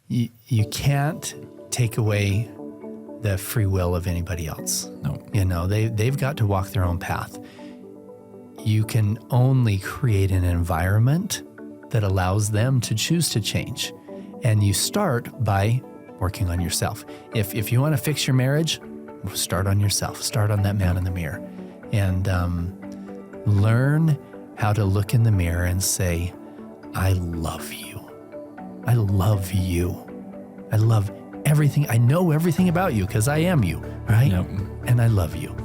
you can't take away the free will of anybody else. No. They've got to walk their own path. You can only create an environment that allows them to choose to change. And you start by working on yourself. If you want to fix your marriage, start on yourself. Start on that man in the mirror. And learn how to look in the mirror and say, I love you. I love you. I love everything. I know everything about you because I am you, right? Yep. And I love you.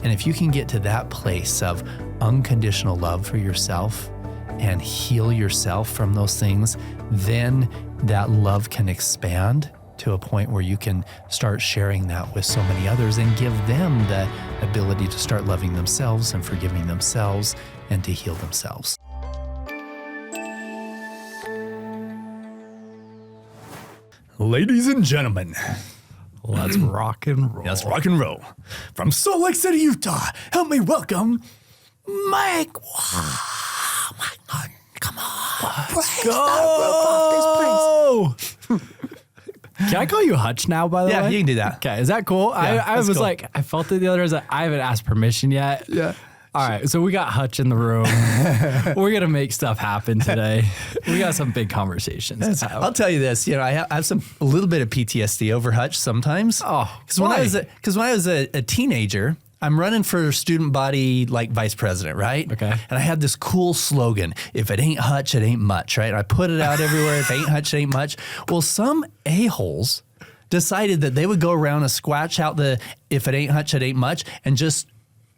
And if you can get to that place of unconditional love for yourself and heal yourself from those things, then that love can expand to a point where you can start sharing that with so many others and give them the ability to start loving themselves and forgiving themselves and to heal themselves. Ladies and gentlemen, Let's rock and roll. let's rock and roll. From Salt Lake City, Utah, help me welcome Mike. Mike Martin, come on. Let's Go! Can I call you Hutch now, by the way? Yeah, you can do that. Okay, is that cool? I that's was cool. like, I felt it the other day. I haven't asked permission yet. Yeah. All right, so we got Hutch in the room. We're going to make stuff happen today. We got some big conversations to have. I'll tell you this, I have a little bit of PTSD over Hutch sometimes. Oh, because when I was a teenager, I'm running for student body like vice president, right? Okay. And I had this cool slogan: if it ain't Hutch, it ain't much, right? And I put it out everywhere. If it ain't Hutch, it ain't much. Well, some a-holes decided that they would go around and scratch out the "if it ain't Hutch, it ain't much" and just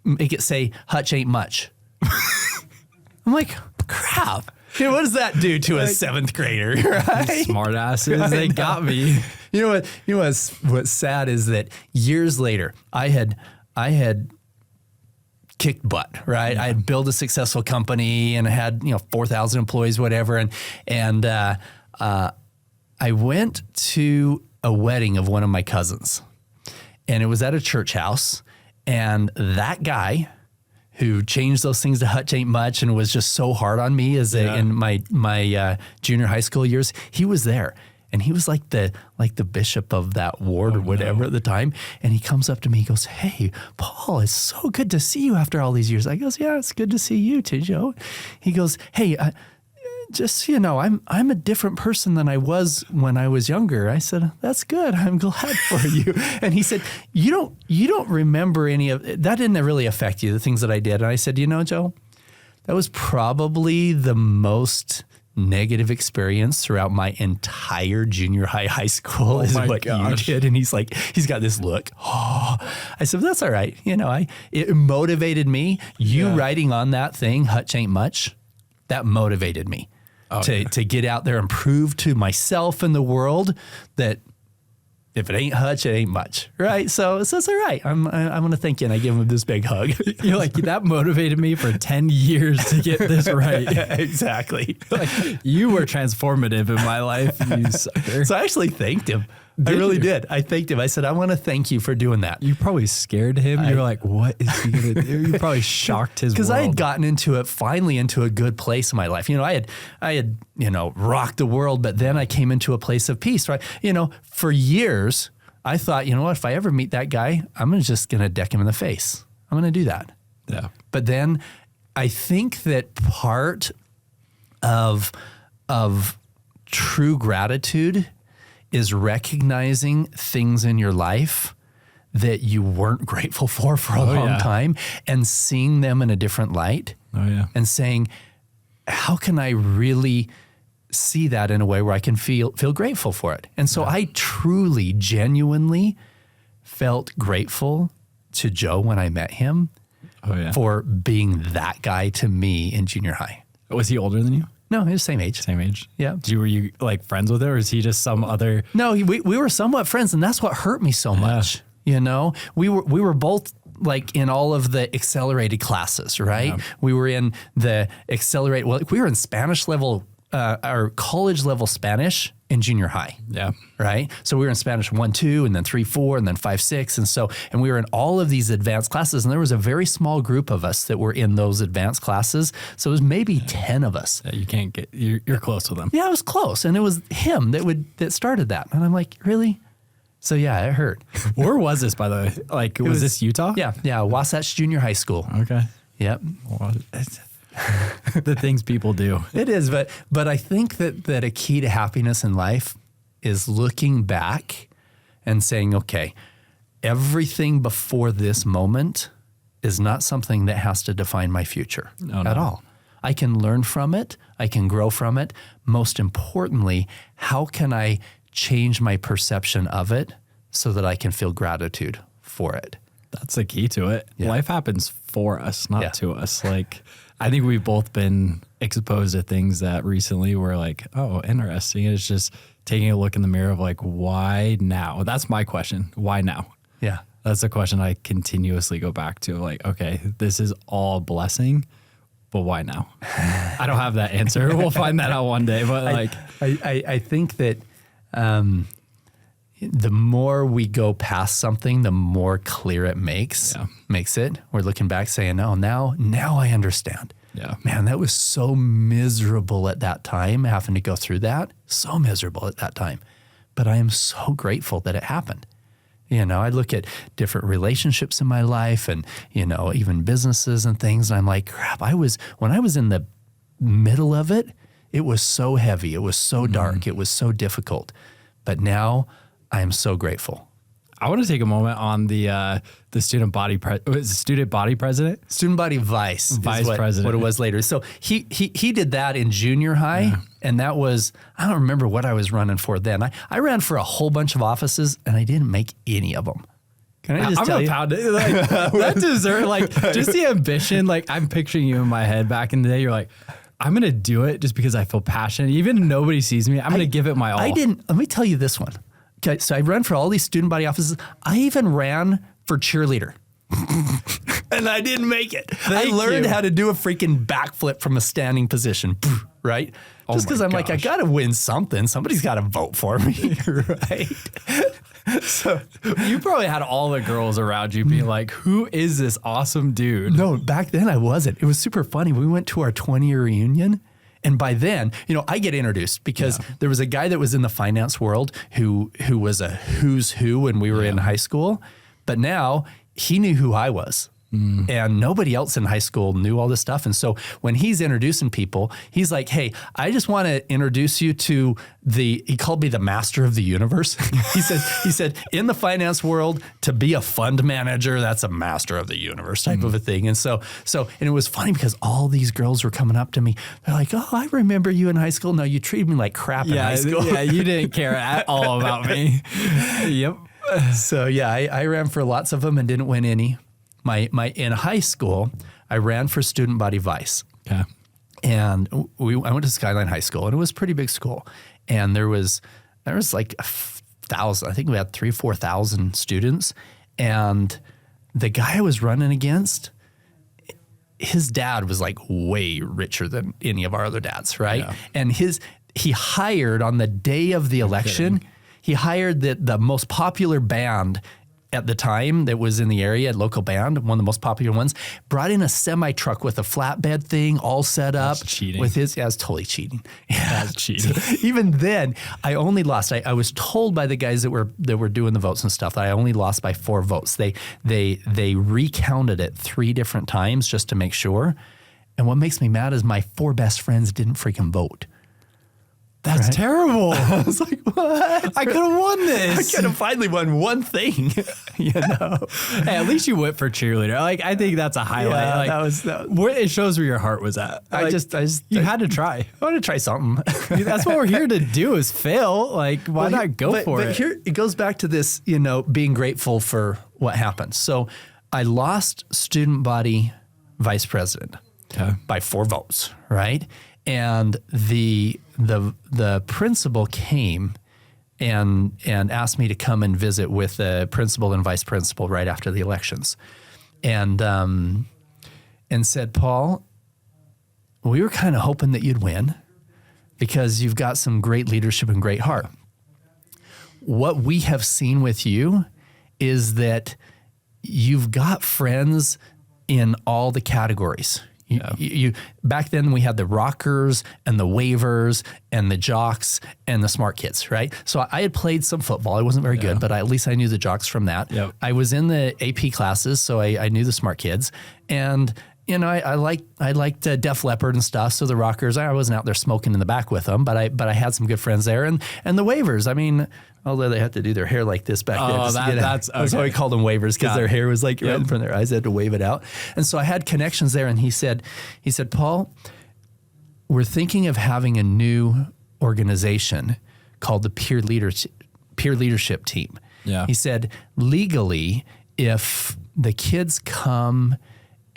make it say Hutch ain't much. I'm like, crap. What does that do to a seventh grader, right? Smart asses, they got me. You know what's sad is that years later, I had kicked butt, right? I had built a successful company and I had 4,000 employees, whatever, and I went to a wedding of one of my cousins, and it was at a church house. And that guy who changed those things to Hutch ain't much and was just so hard on me in my junior high school years, he was there. And he was like the bishop of that ward or whatever at the time. And he comes up to me, he goes, "Hey, Paul, it's so good to see you after all these years." I goes, "Yeah, it's good to see you too, Joe." He goes, "Hey, just so you know, I'm a different person than I was when I was younger." I said, "That's good. I'm glad for you." And he said, You don't remember any of that? Didn't really affect you, the things that I did?" And I said, "Joe, that was probably the most negative experience throughout my entire junior high school is what you did." And he's like, he's got this look. Oh, I said, "That's all right. It motivated me. You writing on that thing, Hutch ain't much, that motivated me to get out there and prove to myself and the world that if it ain't Hutch, it ain't much." Right? So it's all right. I'm going to thank you. And I give him this big hug. You're like, that motivated me for 10 years to get this right. Exactly. Like, you were transformative in my life, you sucker. So I actually thanked him. I really did. I thanked him. I said, "I want to thank you for doing that." You probably scared him. You were like, what is he going to do? You probably shocked his world. Because I had gotten finally into a good place in my life. I had rocked the world, but then I came into a place of peace, right? For years, I thought, what, if I ever meet that guy, I'm just going to deck him in the face. I'm going to do that. Yeah. But then I think that part of true gratitude is recognizing things in your life that you weren't grateful for a long time and seeing them in a different light. Oh, yeah. And saying, how can I really see that in a way where I can feel grateful for it? And so I truly, genuinely felt grateful to Joe when I met him for being that guy to me in junior high. Was he older than you? No, he was the same age. Same age? Yeah. Were you like friends with him, or is he just some other? No, we were somewhat friends, and that's what hurt me so much. We were both like in all of the accelerated classes, right? Yeah. We were in the we were in Spanish level our college level Spanish in junior high. Yeah. Right. So we were in Spanish 1, 2, and then 3, 4, and then 5, 6. And we were in all of these advanced classes. And there was a very small group of us that were in those advanced classes. So it was maybe 10 of us. You can't get, you're close with them. Yeah, it was close. And it was him that started that. And I'm like, really? So yeah, it hurt. Where was this, by the way? Like, was this Utah? Yeah. Wasatch Junior High School. Okay. Yep. Well, the things people do. It is, but I think that a key to happiness in life is looking back and saying, okay, everything before this moment is not something that has to define my future at all. I can learn from it. I can grow from it. Most importantly, how can I change my perception of it so that I can feel gratitude for it? That's the key to it. Yeah. Life happens for us, not to us. Like, I think we've both been exposed to things that recently were like, oh, interesting. And it's just taking a look in the mirror of like, why now? That's my question. Why now? Yeah. That's the question I continuously go back to. Like, okay, this is all blessing, but why now? I don't have that answer. We'll find that out one day. But like, I think that the more we go past something, the more clear it makes it. We're looking back saying, oh, now I understand. Yeah. Man, that was so miserable at that time, having to go through that. So miserable at that time. But I am so grateful that it happened. You know, I look at different relationships in my life and, you know, even businesses and things. And I'm like, crap, when I was in the middle of it, it was so heavy. It was so dark. It was so difficult. But now I am so grateful. I want to take a moment on the student body president. Student body vice president. What it was later. So he did that in junior high, and that was, I don't remember what I was running for then. I ran for a whole bunch of offices, and I didn't make any of them. Can I just tell you? Like, that deserve, like, just the ambition. Like, I'm picturing you in my head back in the day. You're like, I'm going to do it just because I feel passionate. Even if nobody sees me, I'm going to give it my all. Let me tell you this one. Okay, so I ran for all these student body offices. I even ran for cheerleader. And I didn't make it. I learned how to do a freaking backflip from a standing position, right? Just because I'm like, I got to win something. Somebody's got to vote for me, right? So you probably had all the girls around you being like, who is this awesome dude? No, back then I wasn't. It was super funny. We went to our 20-year reunion. And by then, you know, I get introduced because there was a guy that was in the finance world who was a who's who when we were in high school. But now he knew who I was. And nobody else in high school knew all this stuff. And so when he's introducing people, he's like, hey, I just want to introduce you to he called me the master of the universe. he said, in the finance world, to be a fund manager, that's a master of the universe type of a thing. And so, and it was funny because all these girls were coming up to me. They're like, oh, I remember you in high school. No, you treated me like crap in high school. Yeah, you didn't care at all about me. Yep. So yeah, I ran for lots of them and didn't win any. In high school, I ran for student body vice. Okay. And I went to Skyline High School, and it was a pretty big school. And there was like 1,000. I think we had 3,000 or 4,000 students. And the guy I was running against, his dad was like way richer than any of our other dads, right? Yeah. And he hired on the day of the election. He hired the most popular band at the time that was in the area, local band, one of the most popular ones, brought in a semi truck with a flatbed thing all set up. That's cheating. With his, it's totally cheating. That's cheating. So even then, I only lost. I was told by the guys that were doing the votes and stuff that I only lost by 4 votes. They recounted it 3 different times just to make sure. And what makes me mad is my 4 best friends didn't freaking vote. That's terrible. I was like, what? I could have won this. I could have finally won one thing, you know. Hey, at least you went for cheerleader. Like, I think that's a highlight. Yeah, like, that was it shows where your heart was at. I had to try. I want to try something. That's what we're here to do is fail. Like, why not go for it? But here it goes back to this, you know, being grateful for what happened. So I lost student body vice president by 4 votes, right? And the principal came and asked me to come and visit with the principal and vice principal right after the elections, and said, Paul, we were kind of hoping that you'd win, because you've got some great leadership and great heart. What we have seen with you is that you've got friends in all the categories. You back then we had the rockers and the wavers and the jocks and the smart kids, right? So I had played some football. I wasn't very good, but at least I knew the jocks from that. Yep. I was in the AP classes, so I knew the smart kids. And I liked Def Leppard and stuff. So the rockers, I wasn't out there smoking in the back with them, but I had some good friends there. And the wavers, I mean, although they had to do their hair like this back then. That's why we called them wavers, because their hair was like right in front of their eyes. They had to wave it out. And so I had connections there. And he said, Paul, we're thinking of having a new organization called the Peer Leadership Team. Yeah. He said, legally, if the kids come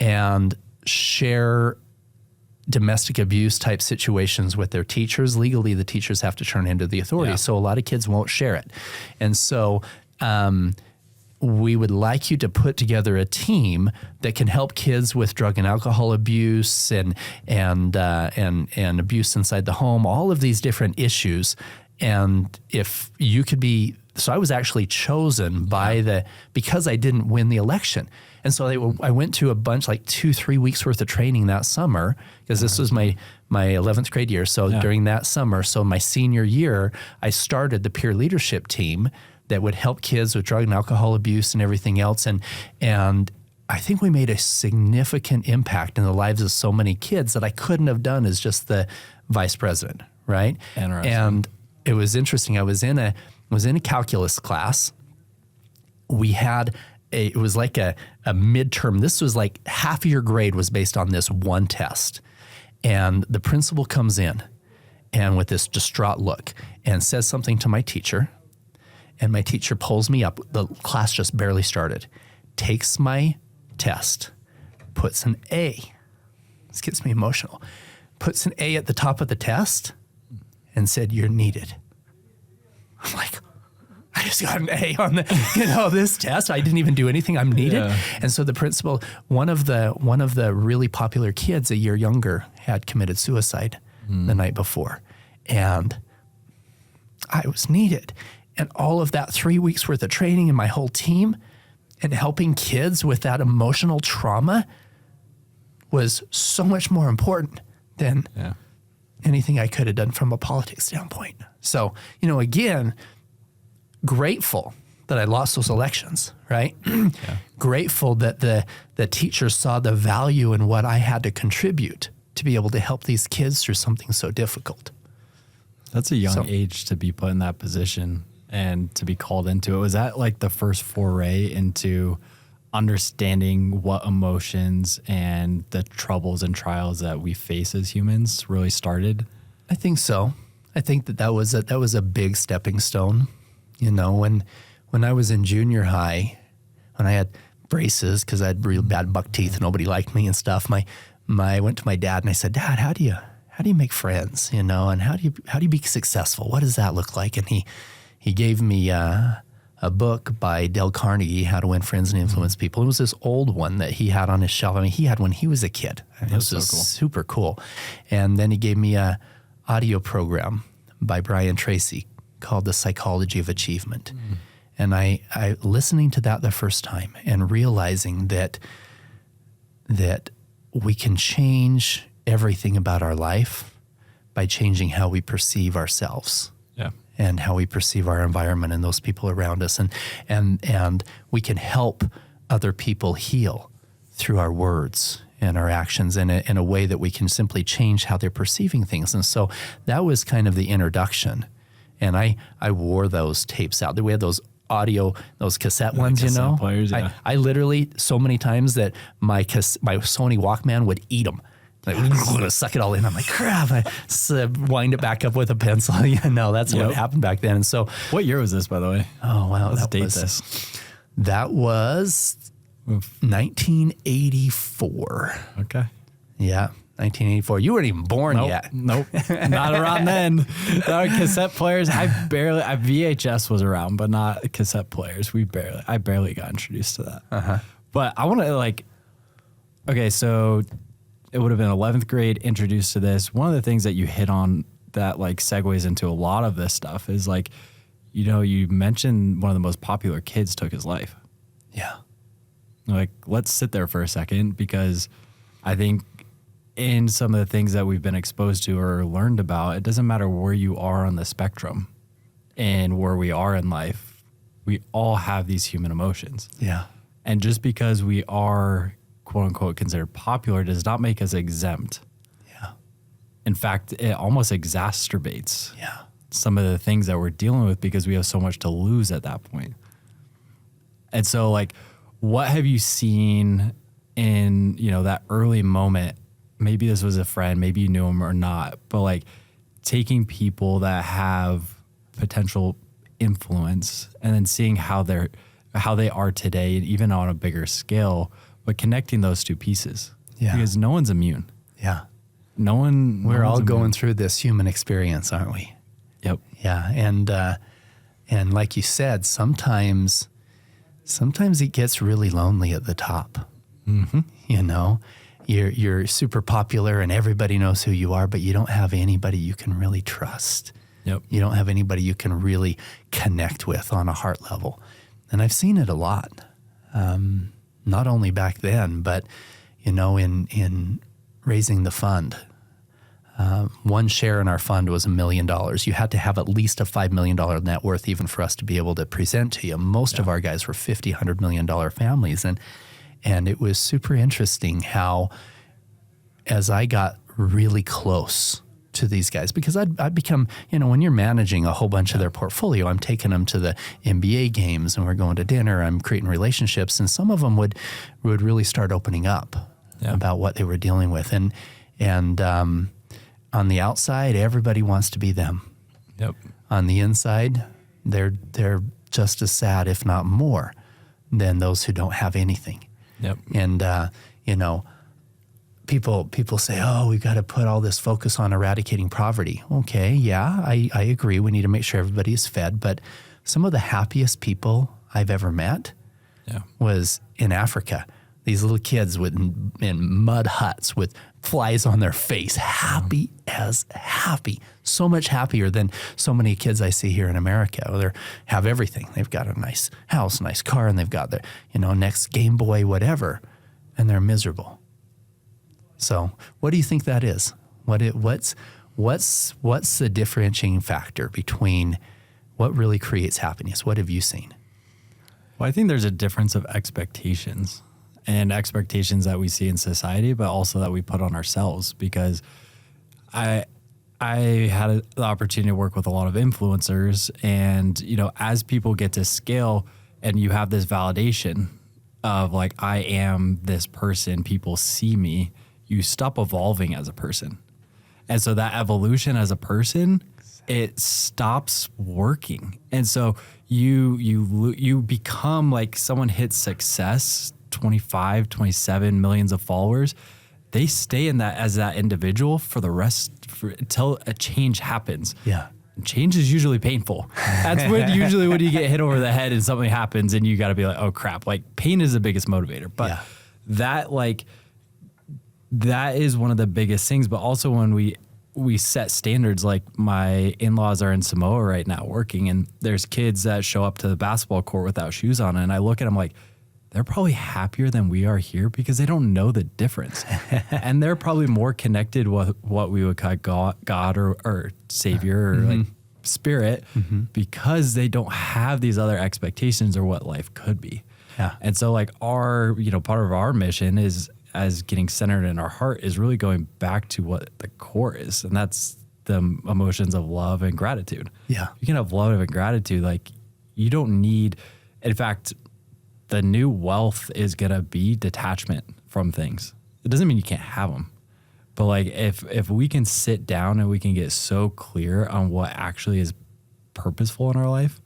and share domestic abuse type situations with their teachers, legally the teachers have to turn into the authorities. So a lot of kids won't share it. And so we would like you to put together a team that can help kids with drug and alcohol abuse and abuse inside the home, all of these different issues. And if you could be, so I was actually chosen because I didn't win the election. And so I went to a bunch, like 2-3 weeks worth of training that summer, because this was my 11th grade year. So during that summer, so my senior year, I started the peer leadership team that would help kids with drug and alcohol abuse and everything else. And I think we made a significant impact in the lives of so many kids that I couldn't have done as just the vice president, right? Interesting. And it was interesting. I was in a calculus class. We had it was like a midterm. This was like half of your grade was based on this one test. And the principal comes in and with this distraught look and says something to my teacher. And my teacher pulls me up. The class just barely started. Takes my test, puts an A. This gets me emotional. Puts an A at the top of the test and said, "You're needed." I'm like, I just got an A on this test. I didn't even do anything. I'm needed. Yeah. And so the principal, one of the really popular kids a year younger had committed suicide the night before. And I was needed. And all of that 3 weeks worth of training and my whole team and helping kids with that emotional trauma was so much more important than anything I could have done from a politics standpoint. So, again, grateful that I lost those elections, right? Grateful that the teachers saw the value in what I had to contribute to be able to help these kids through something so difficult. That's a young age to be put in that position and to be called into it. Was that like the first foray into understanding what emotions and the troubles and trials that we face as humans really started? I think so. I think that was a big stepping stone. When I was in junior high, when I had braces because I had real bad buck teeth and nobody liked me and stuff, I went to my dad and I said, "Dad, how do you make friends? And how do you be successful? What does that look like?" And he gave me a book by Dale Carnegie, How to Win Friends and Influence People. It was this old one that he had on his shelf. I mean, he had when he was a kid. It was so cool. Super cool. And then he gave me a audio program by Brian Tracy called The Psychology of Achievement. And I listening to that the first time and realizing that we can change everything about our life by changing how we perceive ourselves. And how we perceive our environment and those people around us. And we can help other people heal through our words and our actions in a way that we can simply change how they're perceiving things. And so that was kind of the introduction. And I wore those tapes out. We had those cassette ones, cassette players, yeah. I literally, so many times that my Sony Walkman would eat them. Like, suck it all in. I'm like, crap. I wind it back up with a pencil. That's what happened back then. And so, what year was this, by the way? Oh, wow. Let's date this. That was 1984. Okay. Yeah, 1984. You weren't even born yet. Nope. Not around then. Cassette players. VHS was around, but not cassette players. I barely got introduced to that. Uh-huh. But I want to so it would have been 11th grade introduced to this. One of the things that you hit on that like segues into a lot of this stuff is like, you know, you mentioned one of the most popular kids took his life. Yeah. Like, let's sit there for a second, because I think in some of the things that we've been exposed to or learned about, it doesn't matter where you are on the spectrum and where we are in life, we all have these human emotions. Yeah. And just because we are, quote unquote, considered popular does not make us exempt. Yeah. In fact, it almost exacerbates Yeah. some of the things that we're dealing with, because we have so much to lose at that point. And so, like, what have you seen in, you know, that early moment? Maybe this was a friend, maybe you knew him or not, but like taking people that have potential influence and then seeing how they are today, and even on a bigger scale, but connecting those two pieces. Yeah. Because no one's immune. Yeah. We're all going through this human experience, aren't we? Yep. Yeah. And like you said, sometimes it gets really lonely at the top. Mm-hmm. You know, you're super popular and everybody knows who you are, but you don't have anybody you can really trust. Yep. You don't have anybody you can really connect with on a heart level. And I've seen it a lot, not only back then, but, you know, in raising the fund. One share in our fund was $1 million. You had to have at least a $5 million net worth even for us to be able to present to you. Most of our guys were $50, $100 million families. And it was super interesting how, as I got really close to these guys, because I'd become, you know, when you're managing a whole bunch of their portfolio, I'm taking them to the NBA games and we're going to dinner, I'm creating relationships, and some of them would really start opening up about what they were dealing with. And on the outside, everybody wants to be them. Yep. On the inside, they're just as sad, if not more, than those who don't have anything. Yep. And, you know, people say, oh, we've got to put all this focus on eradicating poverty. Okay, yeah, I agree. We need to make sure everybody is fed. But some of the happiest people I've ever met was in Africa. These little kids in mud huts with flies on their face, happy as happy. So much happier than so many kids I see here in America. They have everything. They've got a nice house, nice car, and they've got their, you know, next Game Boy, whatever, and they're miserable. So what do you think that is? What's the differentiating factor between what really creates happiness? What have you seen? Well, I think there's a difference of expectations. And expectations that we see in society, but also that we put on ourselves. Because I had the opportunity to work with a lot of influencers, and, you know, as people get to scale and you have this validation of like, I am this person, people see me, you stop evolving as a person. And so that evolution as a person, it stops working. And so you become like, someone hits success, 25, 27 millions of followers, they stay in that as that individual for the rest, until a change happens. Yeah. And change is usually painful. That's when you get hit over the head and something happens and you got to be like, oh crap, like pain is the biggest motivator. But that is one of the biggest things. But also when we set standards, like my in-laws are in Samoa right now working, and there's kids that show up to the basketball court without shoes on. And I look at them like, they're probably happier than we are here because they don't know the difference. And they're probably more connected with what we would call God or Savior or like spirit, because they don't have these other expectations or what life could be. Yeah. And so like our, you know, part of our mission is, as getting centered in our heart, is really going back to what the core is. And that's the emotions of love and gratitude. Yeah. You can have love and gratitude. Like, you don't need, in fact, the new wealth is going to be detachment from things. It doesn't mean you can't have them. But like, if we can sit down and we can get so clear on what actually is purposeful in our life,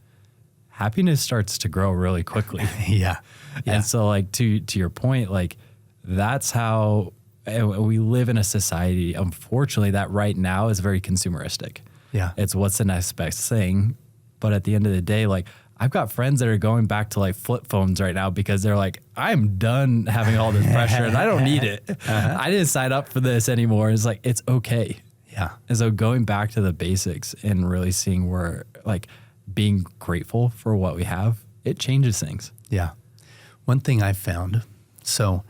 happiness starts to grow really quickly. Yeah. And so like, to your point, like, that's how we live in a society, unfortunately, that right now is very consumeristic. Yeah. It's what's the next best thing. But at the end of the day, like, I've got friends that are going back to like flip phones right now because they're like, I'm done having all this pressure and I don't need it. I didn't sign up for this anymore. It's like, it's okay. Yeah. And so going back to the basics and really seeing where, like, being grateful for what we have, it changes things. Yeah. One thing I found, so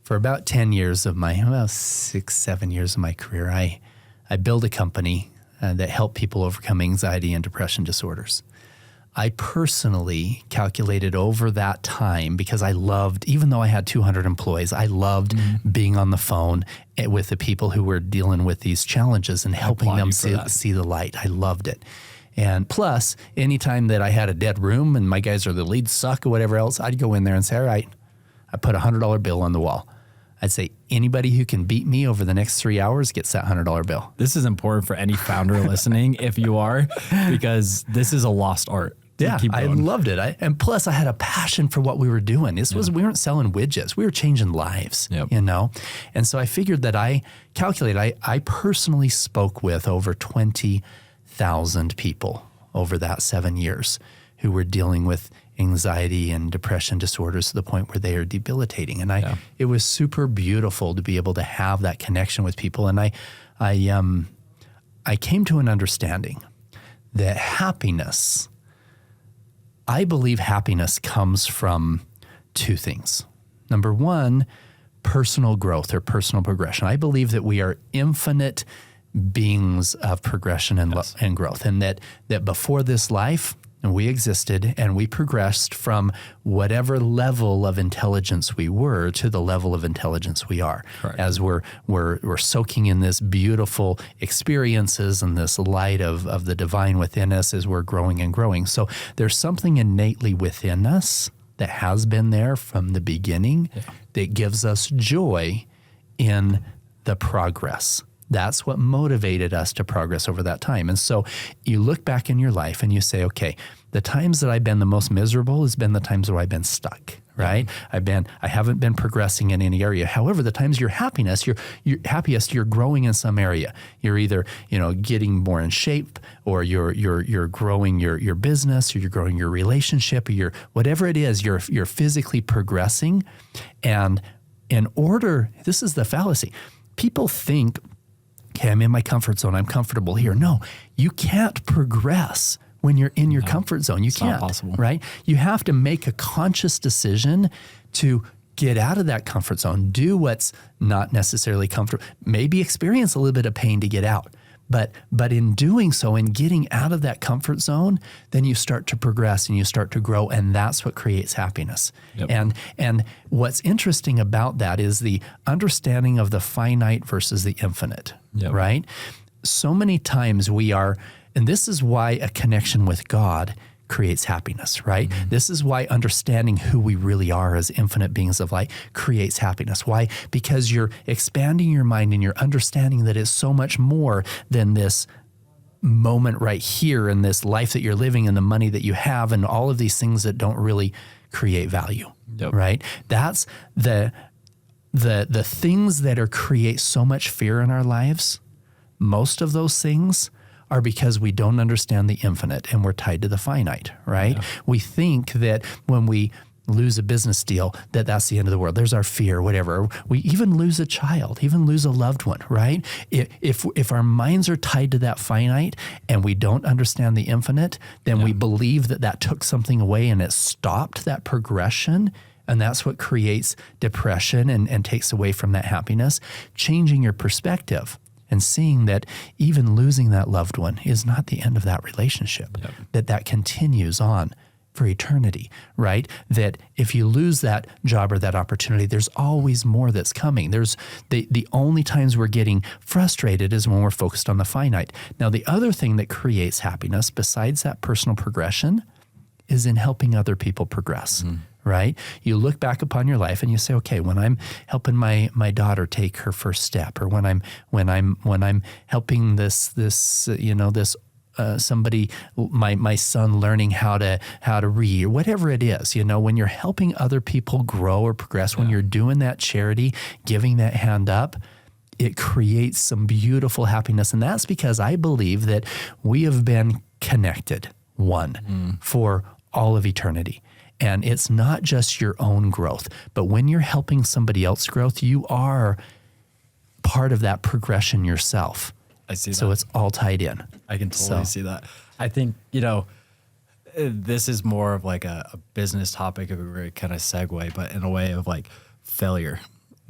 for about 10 years of my, well, 6, 7 years of my career, I built a company that helped people overcome anxiety and depression disorders. I personally calculated over that time, because I loved, even though I had 200 employees, I loved being on the phone with the people who were dealing with these challenges and helping them see the light. I loved it. And plus, anytime that I had a dead room and my guys or the leads suck or whatever else, I'd go in there and say, all right, I put $100 bill on the wall. I'd say, anybody who can beat me over the next 3 hours gets that $100 bill. This is important for any founder listening, if you are, because this is a lost art. Yeah, I loved it. And plus, I had a passion for what we were doing. We weren't selling widgets. We were changing lives, you know? And so I figured that I personally spoke with over 20,000 people over that 7 years who were dealing with anxiety and depression disorders to the point where they are debilitating. And it was super beautiful to be able to have that connection with people. And I came to an understanding that I believe happiness comes from two things. Number one, personal growth or personal progression. I believe that we are infinite beings of progression and growth, and that before this life, we existed and we progressed from whatever level of intelligence we were to the level of intelligence we are. Correct. As we're soaking in this beautiful experiences and this light of the divine within us as we're growing and growing. So there's something innately within us that has been there from the beginning that gives us joy in the progress. That's what motivated us to progress over that time. And so you look back in your life and you say, okay, the times that I've been the most miserable has been the times where I've been stuck, right? I haven't been progressing in any area. However, the times you're happiest, you're growing in some area. You're either, getting more in shape, or you're growing your business, or you're growing your relationship, or whatever it is, you're physically progressing. And this is the fallacy. People think, okay, I'm in my comfort zone. I'm comfortable here. No, you can't progress when you're in your comfort zone. You can't, not possible. Right? You have to make a conscious decision to get out of that comfort zone, do what's not necessarily comfortable, maybe experience a little bit of pain to get out. But in doing so, in getting out of that comfort zone, then you start to progress and you start to grow, and that's what creates happiness. Yep. And what's interesting about that is the understanding of the finite versus the infinite, right? So many times and this is why a connection with God creates happiness, right? Mm-hmm. This is why understanding who we really are as infinite beings of light creates happiness. Why? Because you're expanding your mind and you're understanding that it's so much more than this moment right here and this life that you're living and the money that you have and all of these things that don't really create value, right? That's the things that create so much fear in our lives. Most of those things are because we don't understand the infinite and we're tied to the finite, right? Yeah. We think that when we lose a business deal, that's the end of the world. There's our fear, whatever. We even lose a child, even lose a loved one, right? If our minds are tied to that finite and we don't understand the infinite, then we believe that took something away and it stopped that progression. And that's what creates depression and takes away from that happiness. Changing your perspective and seeing that even losing that loved one is not the end of that relationship, that continues on for eternity, right? That if you lose that job or that opportunity, there's always more that's coming. There's the only times we're getting frustrated is when we're focused on the finite. Now, the other thing that creates happiness besides that personal progression is in helping other people progress. Mm-hmm. Right? You look back upon your life and you say, okay, when I'm helping my daughter take her first step, or when I'm helping somebody, my son learning how to read, or whatever it is, when you're helping other people grow or progress, when you're doing that charity, giving that hand up, it creates some beautiful happiness. And that's because I believe that we have been connected, for all of eternity. And it's not just your own growth, but when you're helping somebody else's growth, you are part of that progression yourself. I see that. So it's all tied in. I can totally see that. I think, you know, this is more of like a business topic if we were to kind of segue, but in a way of like failure.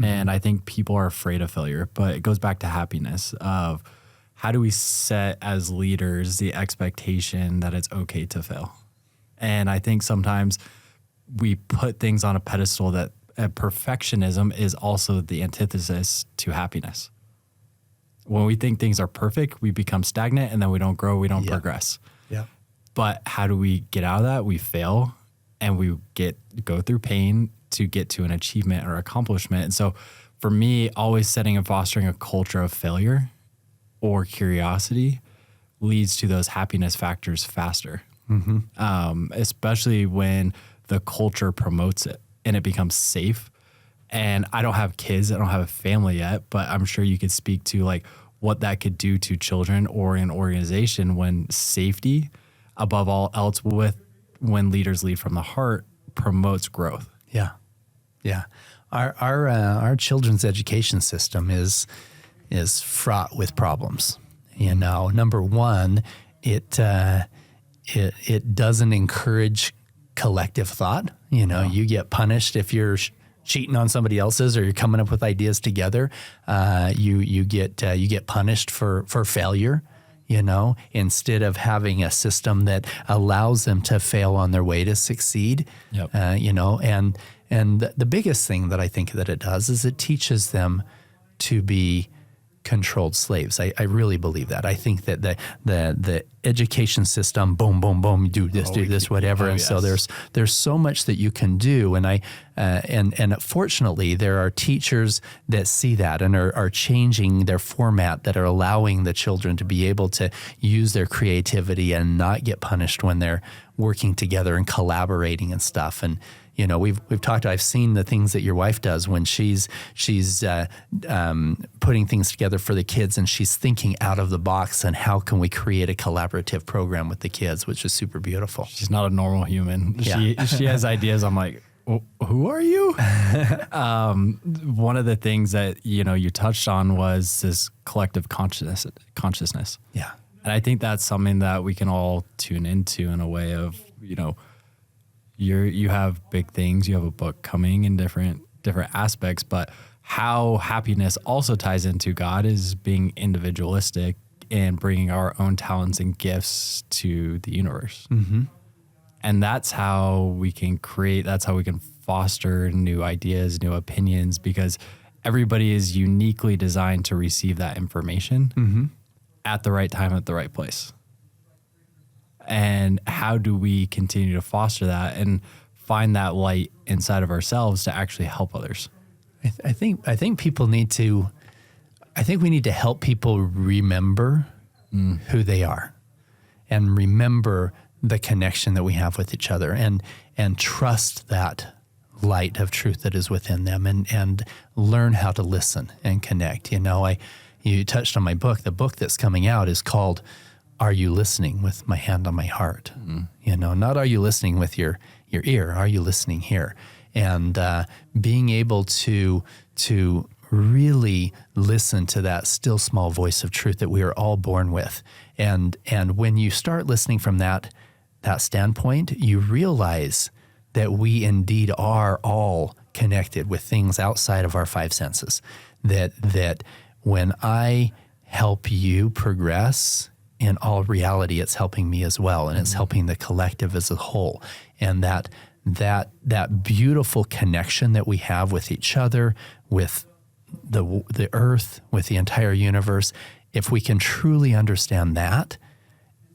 And I think people are afraid of failure, but it goes back to happiness of how do we set as leaders the expectation that it's okay to fail? And I think sometimes we put things on a pedestal that perfectionism is also the antithesis to happiness. When we think things are perfect, we become stagnant and then we don't grow, we don't progress. Yeah. But how do we get out of that? We fail and we go through pain to get to an achievement or accomplishment. And so for me, always setting and fostering a culture of failure or curiosity leads to those happiness factors faster, especially when the culture promotes it and it becomes safe. And I don't have kids, I don't have a family yet, but I'm sure you could speak to like what that could do to children or an organization when safety, above all else, when leaders lead from the heart, promotes growth. Yeah. Yeah. Our children's education system is fraught with problems. You know, number one, it doesn't encourage collective thought. You know, you get punished if you're cheating on somebody else's or you're coming up with ideas together. You get punished for failure. You know, instead of having a system that allows them to fail on their way to succeed. Yep. You know, and the biggest thing that I think that it does is it teaches them to be controlled slaves. I really believe that. I think that the education system, boom, boom, boom, do this, whatever. And so there's so much that you can do. And and fortunately there are teachers that see that and are changing their format, that are allowing the children to be able to use their creativity and not get punished when they're working together and collaborating and stuff. And you know, we've talked. I've seen the things that your wife does when she's putting things together for the kids, and she's thinking out of the box and how can we create a collaborative program with the kids, which is super beautiful. She's not a normal human. Yeah. She has ideas. I'm like, who are you? One of the things that you touched on was this collective consciousness. Yeah, and I think that's something that we can all tune into in a way of You have big things. You have a book coming in different aspects, but how happiness also ties into God is being individualistic and bringing our own talents and gifts to the universe. Mm-hmm. And that's how we can create. That's how we can foster new ideas, new opinions, because everybody is uniquely designed to receive that information at the right time, at the right place. And how do we continue to foster that and find that light inside of ourselves to actually help others? I think people need to. I think we need to help people remember who they are, and remember the connection that we have with each other, and trust that light of truth that is within them, and learn how to listen and connect. You touched on my book. The book that's coming out is called Are You Listening? With My Hand on My Heart. Not are you listening with your ear? Are you listening here? And being able to really listen to that still small voice of truth that we are all born with. And when you start listening from that standpoint, you realize that we indeed are all connected with things outside of our five senses. That when I help you progress, in all reality, it's helping me as well, and it's helping the collective as a whole. And that beautiful connection that we have with each other, with the earth, with the entire universe, if we can truly understand that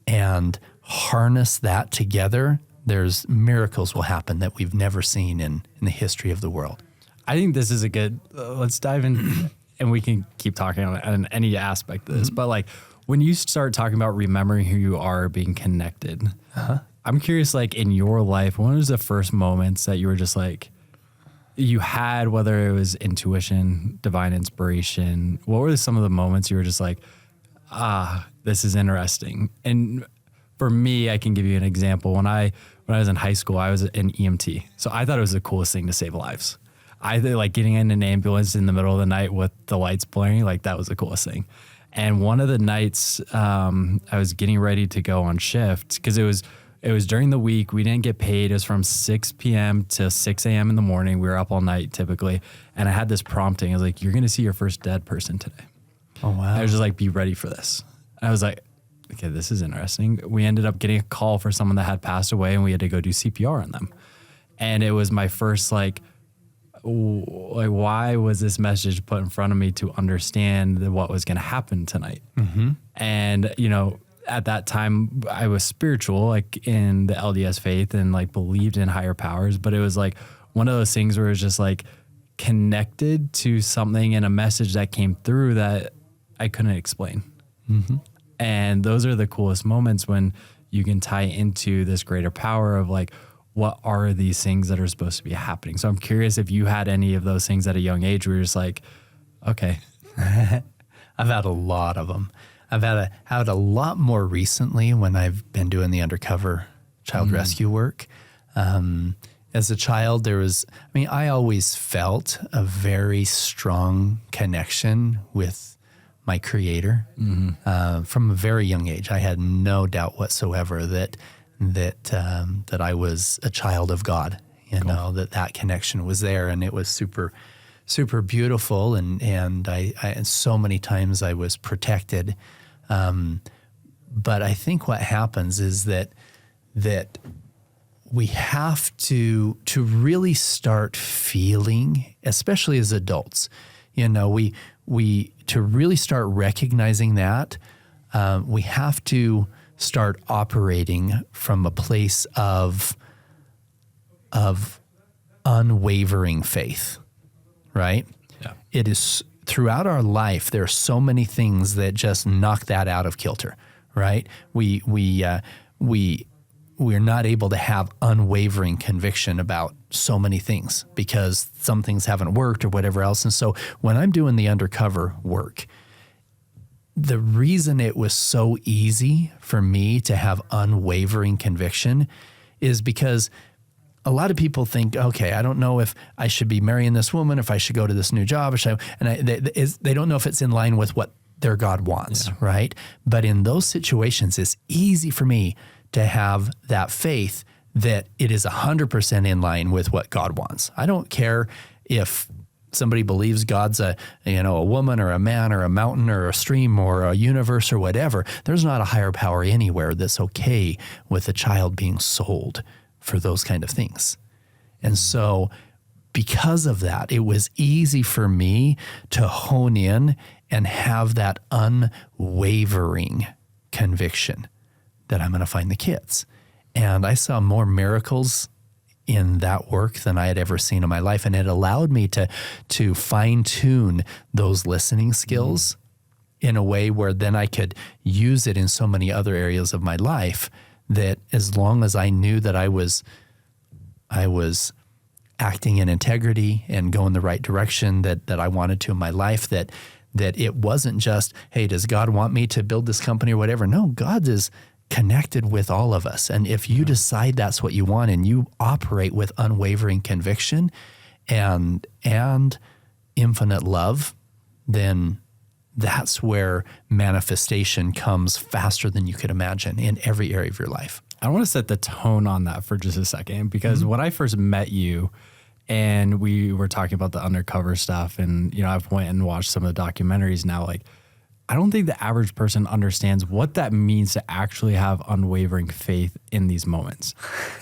and harness that together, there's miracles will happen that we've never seen in the history of the world. I think this is a good, let's dive in, and we can keep talking on any aspect of this, but like, when you start talking about remembering who you are, being connected, I'm curious, like in your life, when was the first moments that you were just like, you had, whether it was intuition, divine inspiration, what were some of the moments you were just like, this is interesting? And for me, I can give you an example. When I was in high school, I was an EMT. So I thought it was the coolest thing to save lives. I like getting in an ambulance in the middle of the night with the lights blaring, like that was the coolest thing. And one of the nights I was getting ready to go on shift because it was during the week. We didn't get paid. It was from 6 p.m. to 6 a.m. in the morning. We were up all night typically. And I had this prompting. I was like, you're going to see your first dead person today. Oh, wow. I was just like, be ready for this. I was like, okay, this is interesting. We ended up getting a call for someone that had passed away and we had to go do CPR on them. And it was my first like, why was this message put in front of me to understand what was going to happen tonight? Mm-hmm. And, you know, at that time I was spiritual, like in the LDS faith and like believed in higher powers, but it was like one of those things where it was just like connected to something and a message that came through that I couldn't explain. Mm-hmm. And those are the coolest moments when you can tie into this greater power of like, what are these things that are supposed to be happening? So I'm curious if you had any of those things at a young age where you're just like, okay. I've had a lot of them. I've had a lot more recently when I've been doing the undercover child rescue work. As a child, I always felt a very strong connection with my Creator from a very young age. I had no doubt whatsoever that I was a child of God. You know, that connection was there, and it was super, super beautiful. And I so many times I was protected. But I think what happens is that we have to really start feeling, especially as adults, you know, we to really start recognizing that, we have to start operating from a place of unwavering faith, right? Yeah. It is throughout our life, there are so many things that just knock that out of kilter, right? We're not able to have unwavering conviction about so many things because some things haven't worked or whatever else. And so when I'm doing the undercover work, the reason it was so easy for me to have unwavering conviction is because a lot of people think, okay, I don't know if I should be marrying this woman, if I should go to this new job, they don't know if it's in line with what their God wants, right? But in those situations, it's easy for me to have that faith that it is 100% in line with what God wants. I don't care if somebody believes God's a woman or a man or a mountain or a stream or a universe or whatever. There's not a higher power anywhere that's okay with a child being sold for those kind of things. And so because of that, it was easy for me to hone in and have that unwavering conviction that I'm going to find the kids. And I saw more miracles in that work than I had ever seen in my life. And it allowed me to fine tune those listening skills in a way where then I could use it in so many other areas of my life that as long as I knew that I was acting in integrity and going the right direction that I wanted to in my life, that it wasn't just, hey, does God want me to build this company or whatever? No, God is connected with all of us. And if you decide that's what you want and you operate with unwavering conviction and infinite love, then that's where manifestation comes faster than you could imagine in every area of your life. I want to set the tone on that for just a second, because when I first met you and we were talking about the undercover stuff, and, you know, I've went and watched some of the documentaries now, like, I don't think the average person understands what that means to actually have unwavering faith in these moments.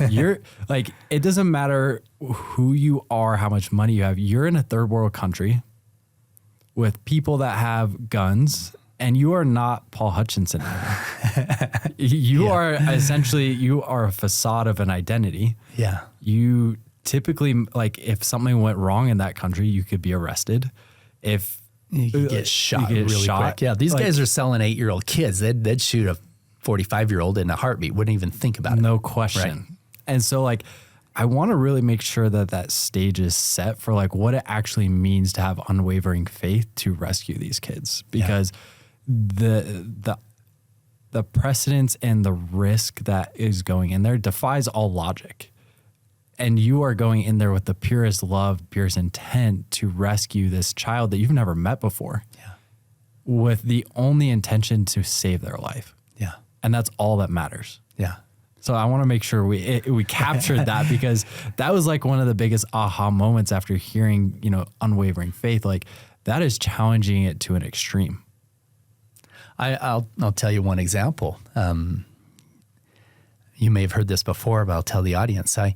You're like, it doesn't matter who you are, how much money you have. You're in a third world country with people that have guns, and you are not Paul Hutchinson. You are essentially, you are a facade of an identity. Yeah. You typically, like, if something went wrong in that country, you could be arrested. If you could get shot really quick. Yeah, these guys are selling 8-year-old kids. They'd shoot a 45-year-old in a heartbeat. Wouldn't even think about it. No question. Right. And so, like, I want to really make sure that stage is set for, like, what it actually means to have unwavering faith to rescue these kids, because the precedence and the risk that is going in there defies all logic. And you are going in there with the purest love, purest intent to rescue this child that you've never met before. Yeah. with the only intention to save their life. Yeah. And that's all that matters. Yeah. So I want to make sure we captured that, because that was like one of the biggest aha moments after hearing, unwavering faith. Like, that is challenging it to an extreme. I'll tell you one example. You may have heard this before, but I'll tell the audience. I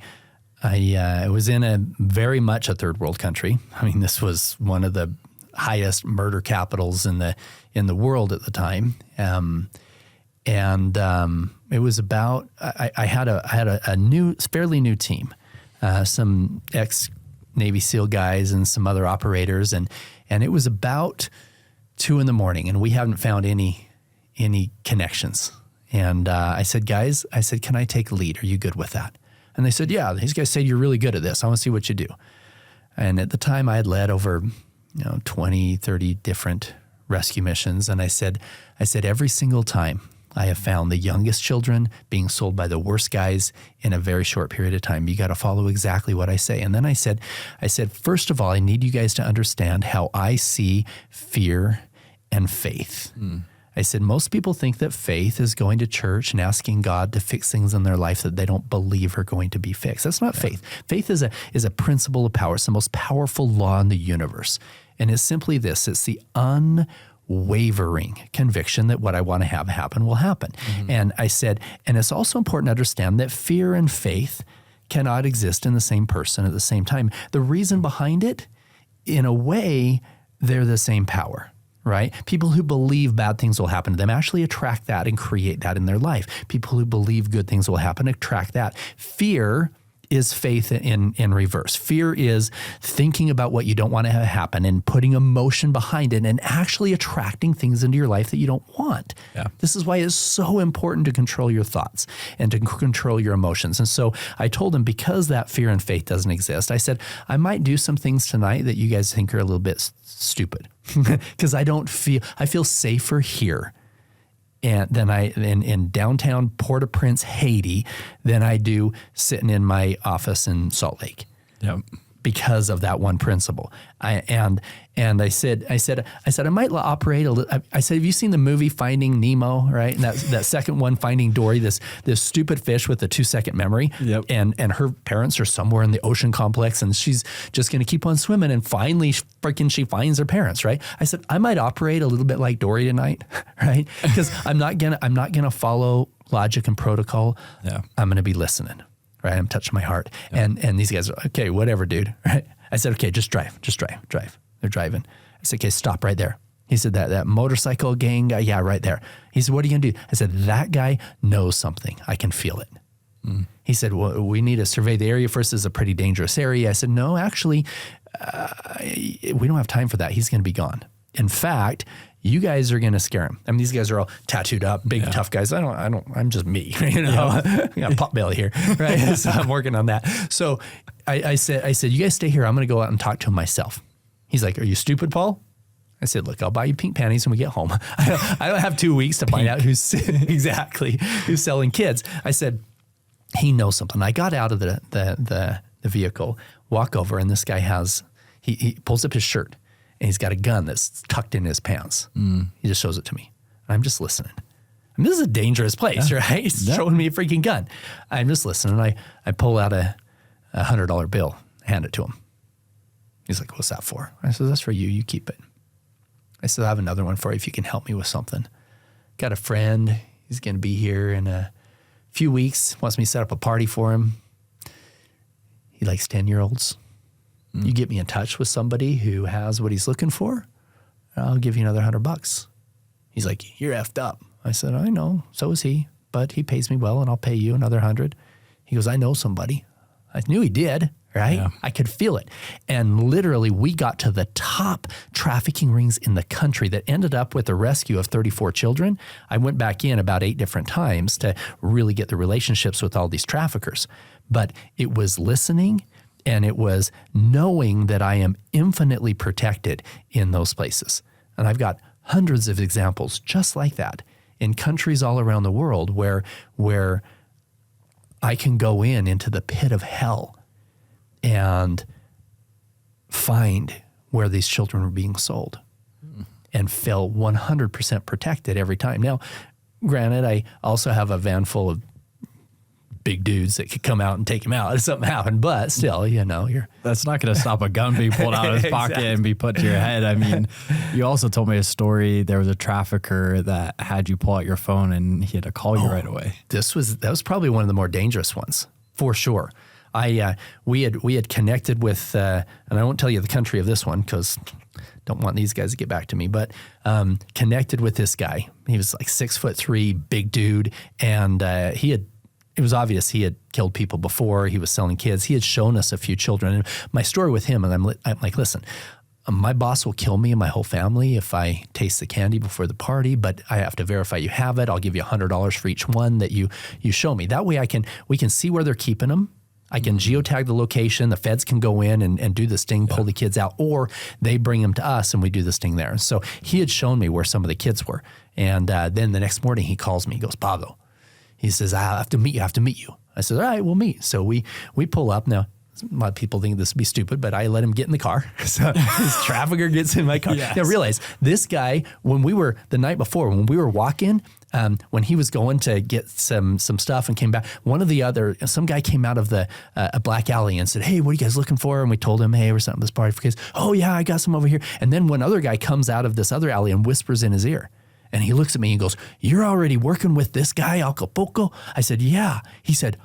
was in a very much a third world country. I mean, this was one of the highest murder capitals in the world at the time. It was about, I had a fairly new team, some ex-Navy SEAL guys and some other operators. And it was about 2 a.m. and we haven't found any connections. And I said, guys, can I take lead? Are you good with that? And they said, yeah. These guys say you're really good at this. I want to see what you do. And at the time I had led over 20, 30 different rescue missions. And I said, every single time I have found the youngest children being sold by the worst guys in a very short period of time. You got to follow exactly what I say. And then I said, first of all, I need you guys to understand how I see fear and faith. I said, most people think that faith is going to church and asking God to fix things in their life that they don't believe are going to be fixed. That's not faith. Faith is a principle of power. It's the most powerful law in the universe. And it's simply this. It's the unwavering conviction that what I want to have happen will happen. And I said, and it's also important to understand that fear and faith cannot exist in the same person at the same time. The reason behind it, in a way, they're the same power. Right? People who believe bad things will happen to them actually attract that and create that in their life. People who believe good things will happen attract that. Fear is faith in reverse. Fear is thinking about what you don't want to have happen and putting emotion behind it and actually attracting things into your life that you don't want. Yeah. This is why it's so important to control your thoughts and to control your emotions. And so I told him, because that fear and faith doesn't exist, I said, I might do some things tonight that you guys think are a little bit stupid because I feel safer here and than in downtown Port-au-Prince, Haiti, than I do sitting in my office in Salt Lake. Yep. Because of that one principle. I said, I might operate a little. I said, have you seen the movie Finding Nemo, right? And that second one, Finding Dory, this stupid fish with a 2-second memory. Yep. And her parents are somewhere in the ocean complex and she's just going to keep on swimming. And finally, she finds her parents, right? I said, I might operate a little bit like Dory tonight, right? Because I'm not gonna follow logic and protocol. Yeah. I'm going to be listening. Right, I'm touching my heart, and these guys are okay. Whatever, dude. Right? I said, okay, just drive. They're driving. I said, okay, stop right there. He said, that motorcycle gang guy, yeah, right there. He said, what are you gonna do? I said, that guy knows something. I can feel it. He said, well, we need to survey the area first. It's a pretty dangerous area. I said, no, actually, we don't have time for that. He's gonna be gone. In fact, you guys are going to scare him. I mean, these guys are all tattooed up, big, tough guys. I'm just me, I got pot belly here, right? So I'm working on that. So I said, you guys stay here. I'm going to go out and talk to him myself. He's like, are you stupid, Paul? I said, look, I'll buy you pink panties when we get home. I don't have 2 weeks to find out who's selling kids. I said, he knows something. I got out of the vehicle, walk over, and this guy he pulls up his shirt. And he's got a gun that's tucked in his pants. He just shows it to me. I'm just listening. I mean, this is a dangerous place, right? He's showing me a freaking gun. I'm just listening. I pull out a $100 bill, hand it to him. He's like, what's that for? I said, that's for you. You keep it. I said, I have another one for you if you can help me with something. Got a friend. He's going to be here in a few weeks. Wants me to set up a party for him. He likes 10-year-olds. You get me in touch with somebody who has what he's looking for, I'll give you another $100. He's like, you're effed up. I said, I know, so is he, but he pays me well and I'll pay you another 100. He goes, I know somebody. I knew he did, right? Yeah. I could feel it. And literally we got to the top trafficking rings in the country that ended up with a rescue of 34 children. I went back in about 8 different times to really get the relationships with all these traffickers. But it was listening. And it was knowing that I am infinitely protected in those places. And I've got hundreds of examples just like that in countries all around the world where I can go into the pit of hell and find where these children were being sold. and feel 100% protected every time. Now, granted, I also have a van full of big dudes that could come out and take him out if something happened, but still, that's not going to stop a gun being pulled out of his pocket and be put to your head. I mean, you also told me a story. There was a trafficker that had you pull out your phone and he had to call you right away. That was probably one of the more dangerous ones, for sure. We had connected with, and I won't tell you the country of this one because don't want these guys to get back to me, but connected with this guy. He was like 6'3", big dude, and it was obvious he had killed people before. He was selling kids. He had shown us a few children. And my story with him, and I'm like, listen, my boss will kill me and my whole family if I taste the candy before the party, but I have to verify you have it. I'll give you $100 for each one that you show me. That way we can see where they're keeping them. I can geotag the location. The feds can go in and do this sting, pull the kids out, or they bring them to us and we do this sting there. So he had shown me where some of the kids were. And then the next morning he calls me. He goes, Pablo, he says, I have to meet you. I said, all right, we'll meet. So we pull up. Now, a lot of people think this would be stupid, but I let him get in the car. So this trafficker gets in my car. Yes. Now realize this guy, the night before, when we were walking, when he was going to get some stuff and came back, some guy came out of a black alley and said, hey, what are you guys looking for? And we told him, hey, we're setting up this party for kids. Oh yeah, I got some over here. And then one other guy comes out of this other alley and whispers in his ear. And he looks at me and goes, you're already working with this guy, Acapulco? I said, yeah. He said,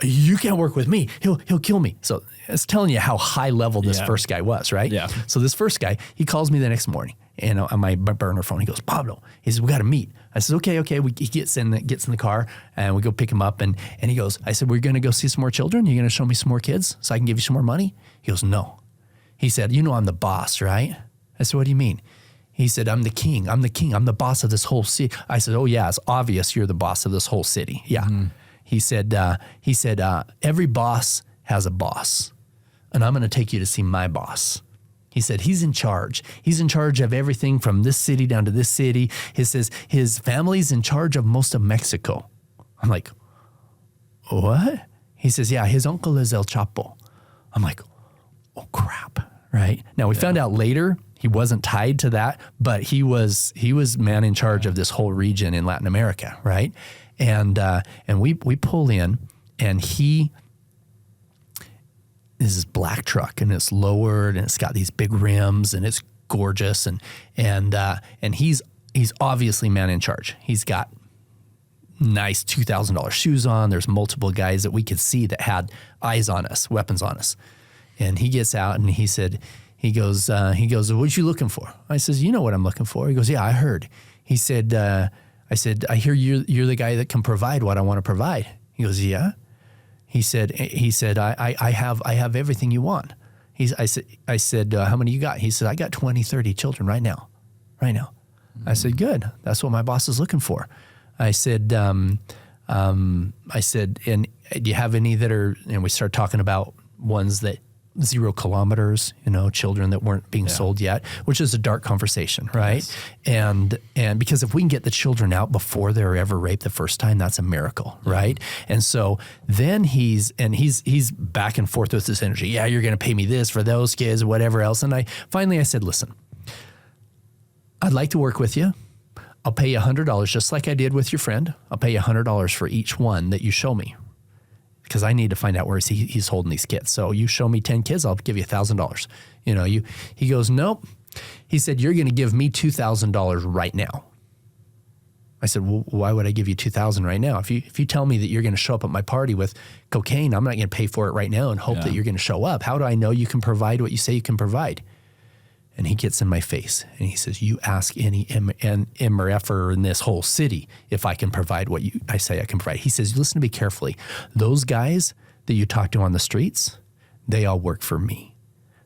you can't work with me. He'll kill me. So it's telling you how high level this first guy was, right? Yeah. So this first guy, he calls me the next morning and on my burner phone, he goes, Pablo, he says, we got to meet. I said, okay. He gets in the car and we go pick him up and he goes, I said, we're going to go see some more children. You're going to show me some more kids so I can give you some more money? He goes, no. He said, I'm the boss, right? I said, what do you mean? He said, I'm the king. I'm the boss of this whole city. I said, oh yeah, it's obvious you're the boss of this whole city. Yeah. Mm-hmm. He said, every boss has a boss and I'm going to take you to see my boss. He said, he's in charge. He's in charge of everything from this city down to this city. He says his family's in charge of most of Mexico. I'm like, what? He says, yeah, his uncle is El Chapo. I'm like, oh crap. Right. Now we found out later he wasn't tied to that, but he was man in charge of this whole region in Latin America. Right. And we pull in and this is black truck and it's lowered and it's got these big rims and it's gorgeous. And he's obviously man in charge. He's got nice $2,000 shoes on. There's multiple guys that we could see that had eyes on us, weapons on us. And he gets out and he goes, what you looking for? I says, you know what I'm looking for. He goes, yeah, I heard. He said, I said, I hear you're the guy that can provide what I want to provide. He goes, yeah. He said, I have everything you want. I said, how many you got? He said, I got 20, 30 children right now. Mm-hmm. I said, good. That's what my boss is looking for. I said, and do you have any that are, and we start talking about ones that 0 kilometers, children that weren't being sold yet, which is a dark conversation, right? Yes. And because if we can get the children out before they're ever raped the first time, that's a miracle, right? And so then he's back and forth with this energy. Yeah, you're going to pay me this for those kids, whatever else. And I said, listen, I'd like to work with you. I'll pay you $100, just like I did with your friend. I'll pay you $100 for each one that you show me, because I need to find out where he's holding these kids. So you show me 10 kids, I'll give you $1,000. He goes, nope. He said, you're going to give me $2,000 right now. I said, well, why would I give you $2,000 right now? If you tell me that you're going to show up at my party with cocaine, I'm not going to pay for it right now and hope that you're going to show up. How do I know you can provide what you say you can provide? And he gets in my face and he says, you ask any MRFer in this whole city if I can provide what I say I can provide. He says, listen to me carefully. Those guys that you talk to on the streets, they all work for me.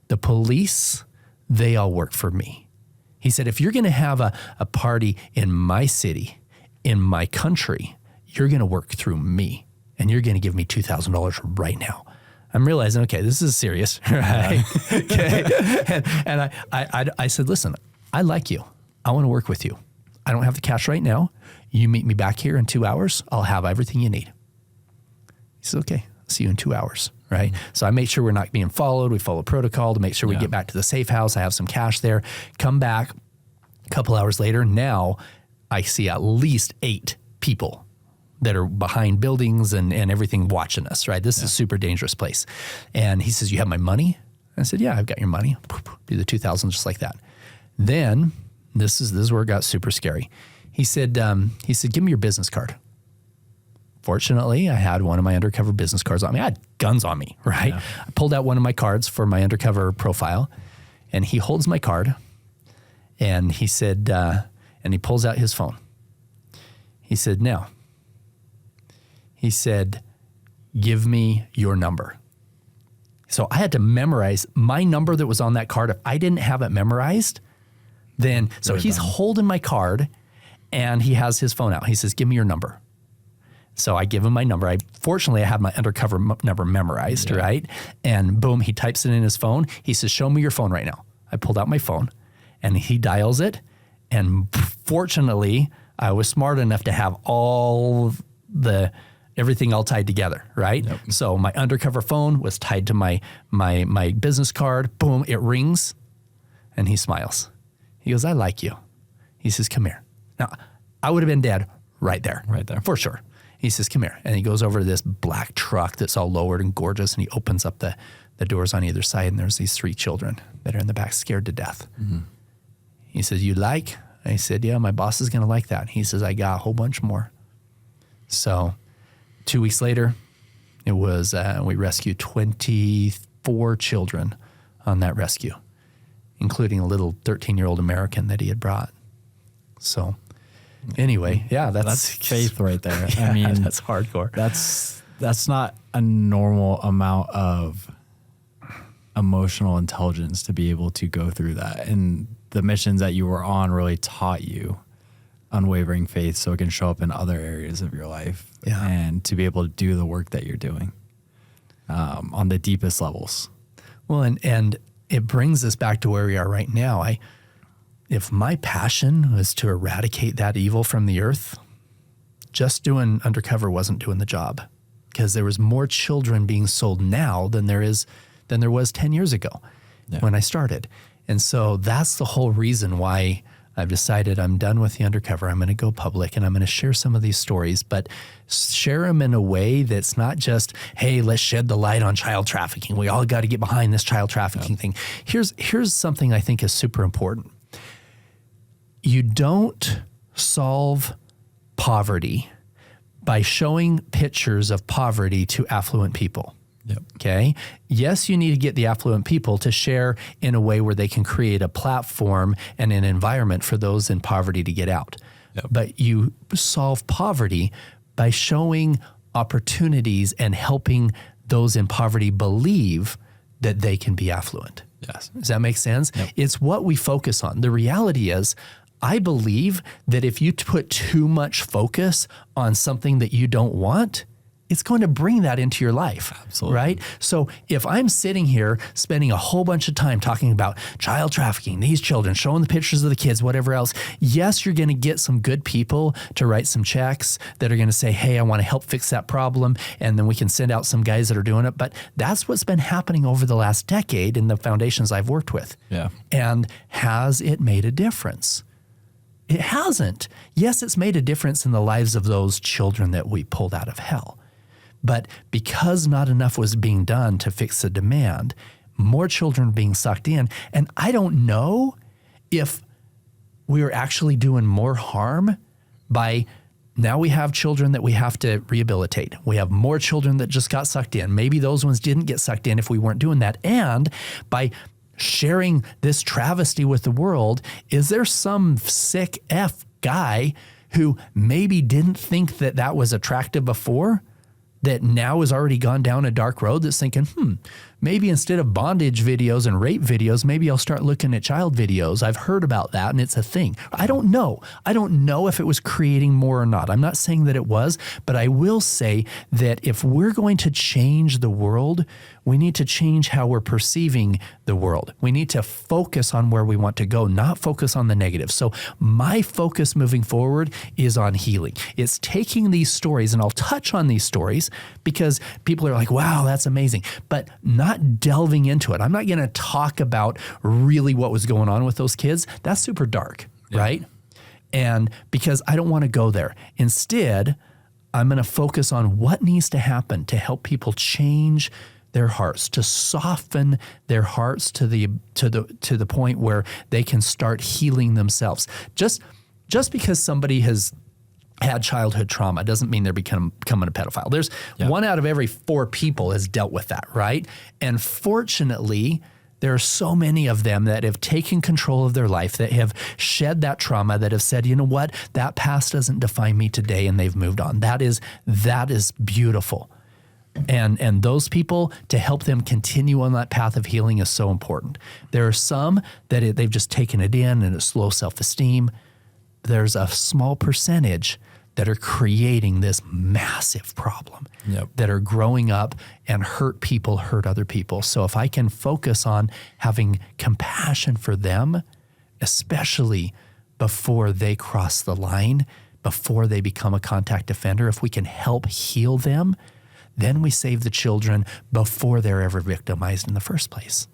The police, they all work for me. He said, if you're going to have a party in my city, in my country, you're going to work through me and you're going to give me $2,000 right now. I'm realizing, okay, this is serious, right? Okay. And I said, listen, I like you. I want to work with you. I don't have the cash right now. You meet me back here in 2 hours. I'll have everything you need. He said, okay, I'll see you in 2 hours, right? Mm-hmm. So I make sure we're not being followed. We follow protocol to make sure we get back to the safe house. I have some cash there. Come back. A couple hours later, now I see at least 8 people that are behind buildings and everything watching us, right? This is a super dangerous place. And he says, you have my money? I said, yeah, I've got your money. Do the 2,000 just like that. Then this is where it got super scary. He said, give me your business card. Fortunately, I had one of my undercover business cards on me. I had guns on me, right? Yeah. I pulled out one of my cards for my undercover profile, and he holds my card, and he said, and he pulls out his phone. He said, now, he said, give me your number. So I had to memorize my number that was on that card. If I didn't have it memorized, then, so he's holding my card, and he has his phone out. He says, give me your number. So I give him my number. Fortunately, I have my undercover number memorized, right? And boom, he types it in his phone. He says, show me your phone right now. I pulled out my phone, and he dials it. And fortunately, I was smart enough to have everything all tied together, right? Yep. So my undercover phone was tied to my business card. Boom, it rings, and he smiles. He goes, I like you. He says, come here. Now, I would have been dead right there, for sure. He says, come here. And he goes over to this black truck that's all lowered and gorgeous, and he opens up the doors on either side, and there's these 3 children that are in the back scared to death. Mm-hmm. He says, you like? I said, yeah, my boss is going to like that. He says, I got a whole bunch more. So 2 weeks later, it was we rescued 24 children on that rescue, including a little 13-year-old American that he had brought. So anyway, yeah, that's faith right there. Yeah, I mean, that's hardcore. That's not a normal amount of emotional intelligence to be able to go through that. And the missions that you were on really taught you unwavering faith so it can show up in other areas of your life and to be able to do the work that you're doing on the deepest levels. Well, and it brings us back to where we are right now. If my passion was to eradicate that evil from the earth, just doing undercover wasn't doing the job, because there was more children being sold now than there was 10 years ago when I started. And so that's the whole reason why I've decided I'm done with the undercover. I'm going to go public, and I'm going to share some of these stories, but share them in a way that's not just, hey, let's shed the light on child trafficking. We all got to get behind this child trafficking thing. Here's something I think is super important. You don't solve poverty by showing pictures of poverty to affluent people. Yep. Okay. Yes, you need to get the affluent people to share in a way where they can create a platform and an environment for those in poverty to get out. Yep. But you solve poverty by showing opportunities and helping those in poverty believe that they can be affluent. Yes. Does that make sense? Yep. It's what we focus on. The reality is, I believe that if you put too much focus on something that you don't want, it's going to bring that into your life. Absolutely. Right? So if I'm sitting here spending a whole bunch of time talking about child trafficking, these children, showing the pictures of the kids, whatever else, yes, you're going to get some good people to write some checks that are going to say, hey, I want to help fix that problem. And then we can send out some guys that are doing it. But that's what's been happening over the last decade in the foundations I've worked with. Yeah. And has it made a difference? It hasn't. Yes, it's made a difference in the lives of those children that we pulled out of hell. But because not enough was being done to fix the demand, more children being sucked in. And I don't know if we are actually doing more harm by now we have children that we have to rehabilitate. We have more children that just got sucked in. Maybe those ones didn't get sucked in if we weren't doing that. And by sharing this travesty with the world, is there some sick F guy who maybe didn't think that that was attractive before, that now has already gone down a dark road, that's thinking, maybe instead of bondage videos and rape videos, maybe I'll start looking at child videos. I've heard about that and it's a thing. I don't know. I don't know if it was creating more or not. I'm not saying that it was, but I will say that if we're going to change the world, we need to change how we're perceiving the world. We need to focus on where we want to go, not focus on the negative. So my focus moving forward is on healing. It's taking these stories, and I'll touch on these stories because people are like, wow, that's amazing, but not delving into it. I'm not going to talk about really what was going on with those kids. That's super dark. right? And because I don't want to go there. Instead, I'm going to focus on what needs to happen to help people change their hearts, to soften their hearts to the point where they can start healing themselves. Just because somebody has had childhood trauma doesn't mean they're becoming a pedophile. There's 1 out of every 4 people has dealt with that, right? And fortunately, there are so many of them that have taken control of their life, that have shed that trauma, that have said, you know what, that past doesn't define me today, and they've moved on. That is beautiful. And those people, to help them continue on that path of healing is so important. There are some that they've just taken it in and it's low self-esteem. There's a small percentage that are creating this massive problem, that are growing up and hurt other people. So if I can focus on having compassion for them, especially before they cross the line, before they become a contact offender, if we can help heal them, then we save the children before they're ever victimized in the first place.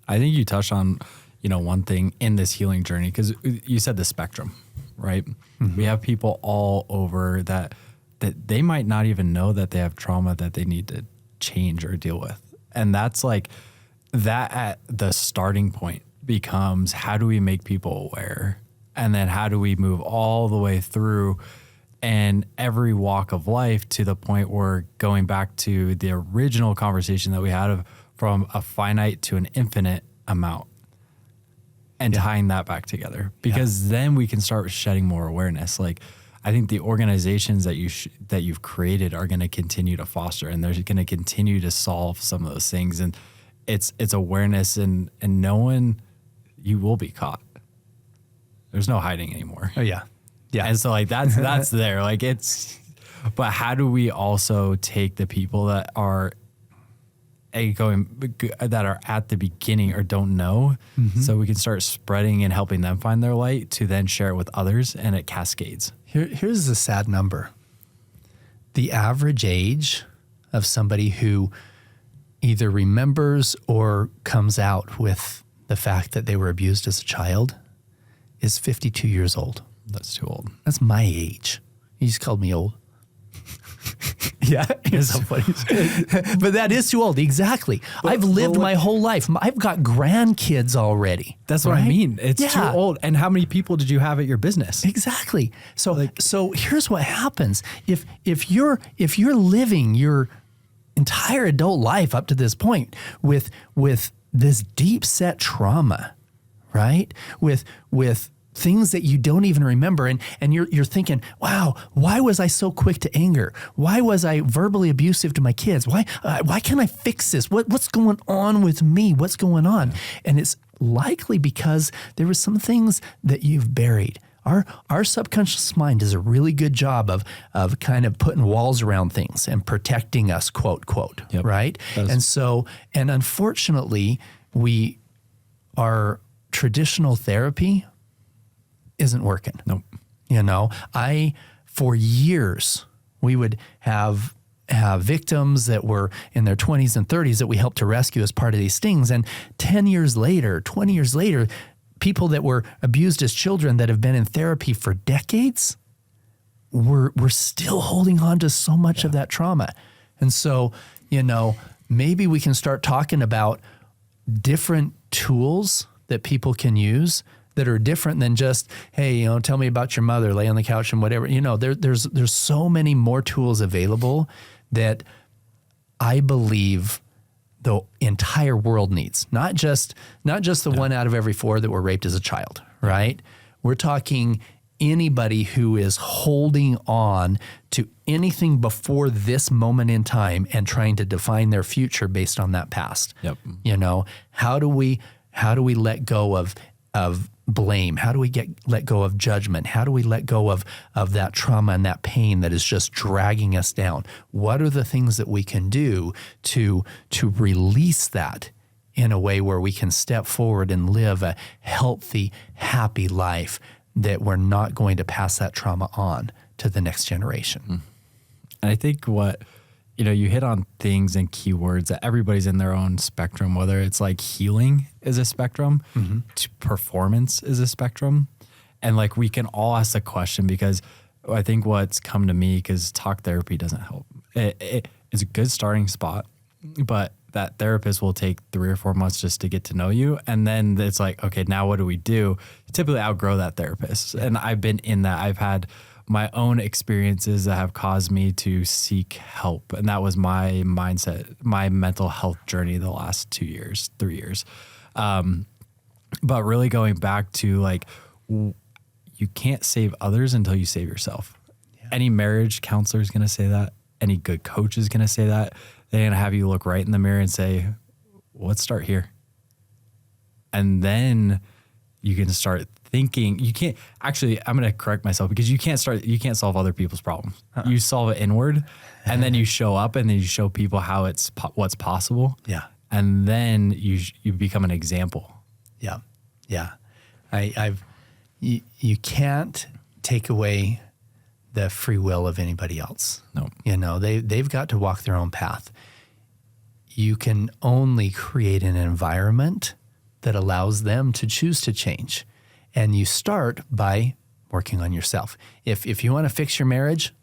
I think you touched on, one thing in this healing journey, because you said the spectrum, right? Mm-hmm. We have people all over that they might not even know that they have trauma that they need to change or deal with. And that's like that at the starting point becomes, how do we make people aware? And then how do we move all the way through and every walk of life to the point where, going back to the original conversation that we had from a finite to an infinite amount, and tying that back together, because then we can start shedding more awareness. Like, I think the organizations that you've created are going to continue to foster, and they're going to continue to solve some of those things. And it's awareness and knowing you will be caught. There's no hiding anymore. Oh yeah. Yeah. And so like that's there. Like but how do we also take the people that are at the beginning or don't know, so we can start spreading and helping them find their light to then share it with others, and it cascades. Here's the sad number. The average age of somebody who either remembers or comes out with the fact that they were abused as a child is 52 years old. That's too old. That's my age. You just called me old. Yeah, it's so funny. But that is too old. Exactly. I've lived my whole life. I've got grandkids already. That's what I mean. It's too old. And how many people did you have at your business? Exactly. So here's what happens. If you're living your entire adult life up to this point with this deep set trauma, right? With things that you don't even remember, and you're thinking, wow, why was I so quick to anger? Why was I verbally abusive to my kids? Why can't I fix this? What's going on with me? What's going on? And it's likely because there were some things that you've buried. Our subconscious mind does a really good job of kind of putting walls around things and protecting us, quote, right? And unfortunately, our traditional therapy isn't working. Nope. For years, we would have victims that were in their 20s and 30s that we helped to rescue as part of these things. And 20 years later, people that were abused as children that have been in therapy for decades, we're still holding on to so much of that trauma. And so, maybe we can start talking about different tools that people can use that are different than just, hey, tell me about your mother, lay on the couch and whatever. There's so many more tools available that I believe the entire world needs. Not just the 1 out of every 4 that were raped as a child, right? We're talking anybody who is holding on to anything before this moment in time and trying to define their future based on that past. Yep. How do we let go of blame? How do we let go of judgment? How do we let go of that trauma and that pain that is just dragging us down? What are the things that we can do to release that in a way where we can step forward and live a healthy, happy life, that we're not going to pass that trauma on to the next generation? And I think what, you hit on things and keywords that everybody's in their own spectrum, whether it's like healing is a spectrum, to performance is a spectrum. And like we can all ask the question, because I think what's come to me, because talk therapy doesn't help. It's a good starting spot, but that therapist will take 3 or 4 months just to get to know you. And then it's like, okay, now what do we do? You typically outgrow that therapist. And I've been in that. I've had my own experiences that have caused me to seek help. And that was my mindset, my mental health journey the last 2 years, 3 years. But really going back to like, you can't save others until you save yourself. Yeah. Any marriage counselor is going to say that. Any good coach is going to say that. They're going to have you look right in the mirror and say, let's start here. And then you can start thinking. You can't actually, I'm going to correct myself, because you can't solve other people's problems. You solve it inward, and then you show up and then you show people how what's possible. Yeah. And then you become an example. Yeah. Yeah. You can't take away the free will of anybody else. No. They've got to walk their own path. You can only create an environment that allows them to choose to change. And you start by working on yourself. If you want to fix your marriage,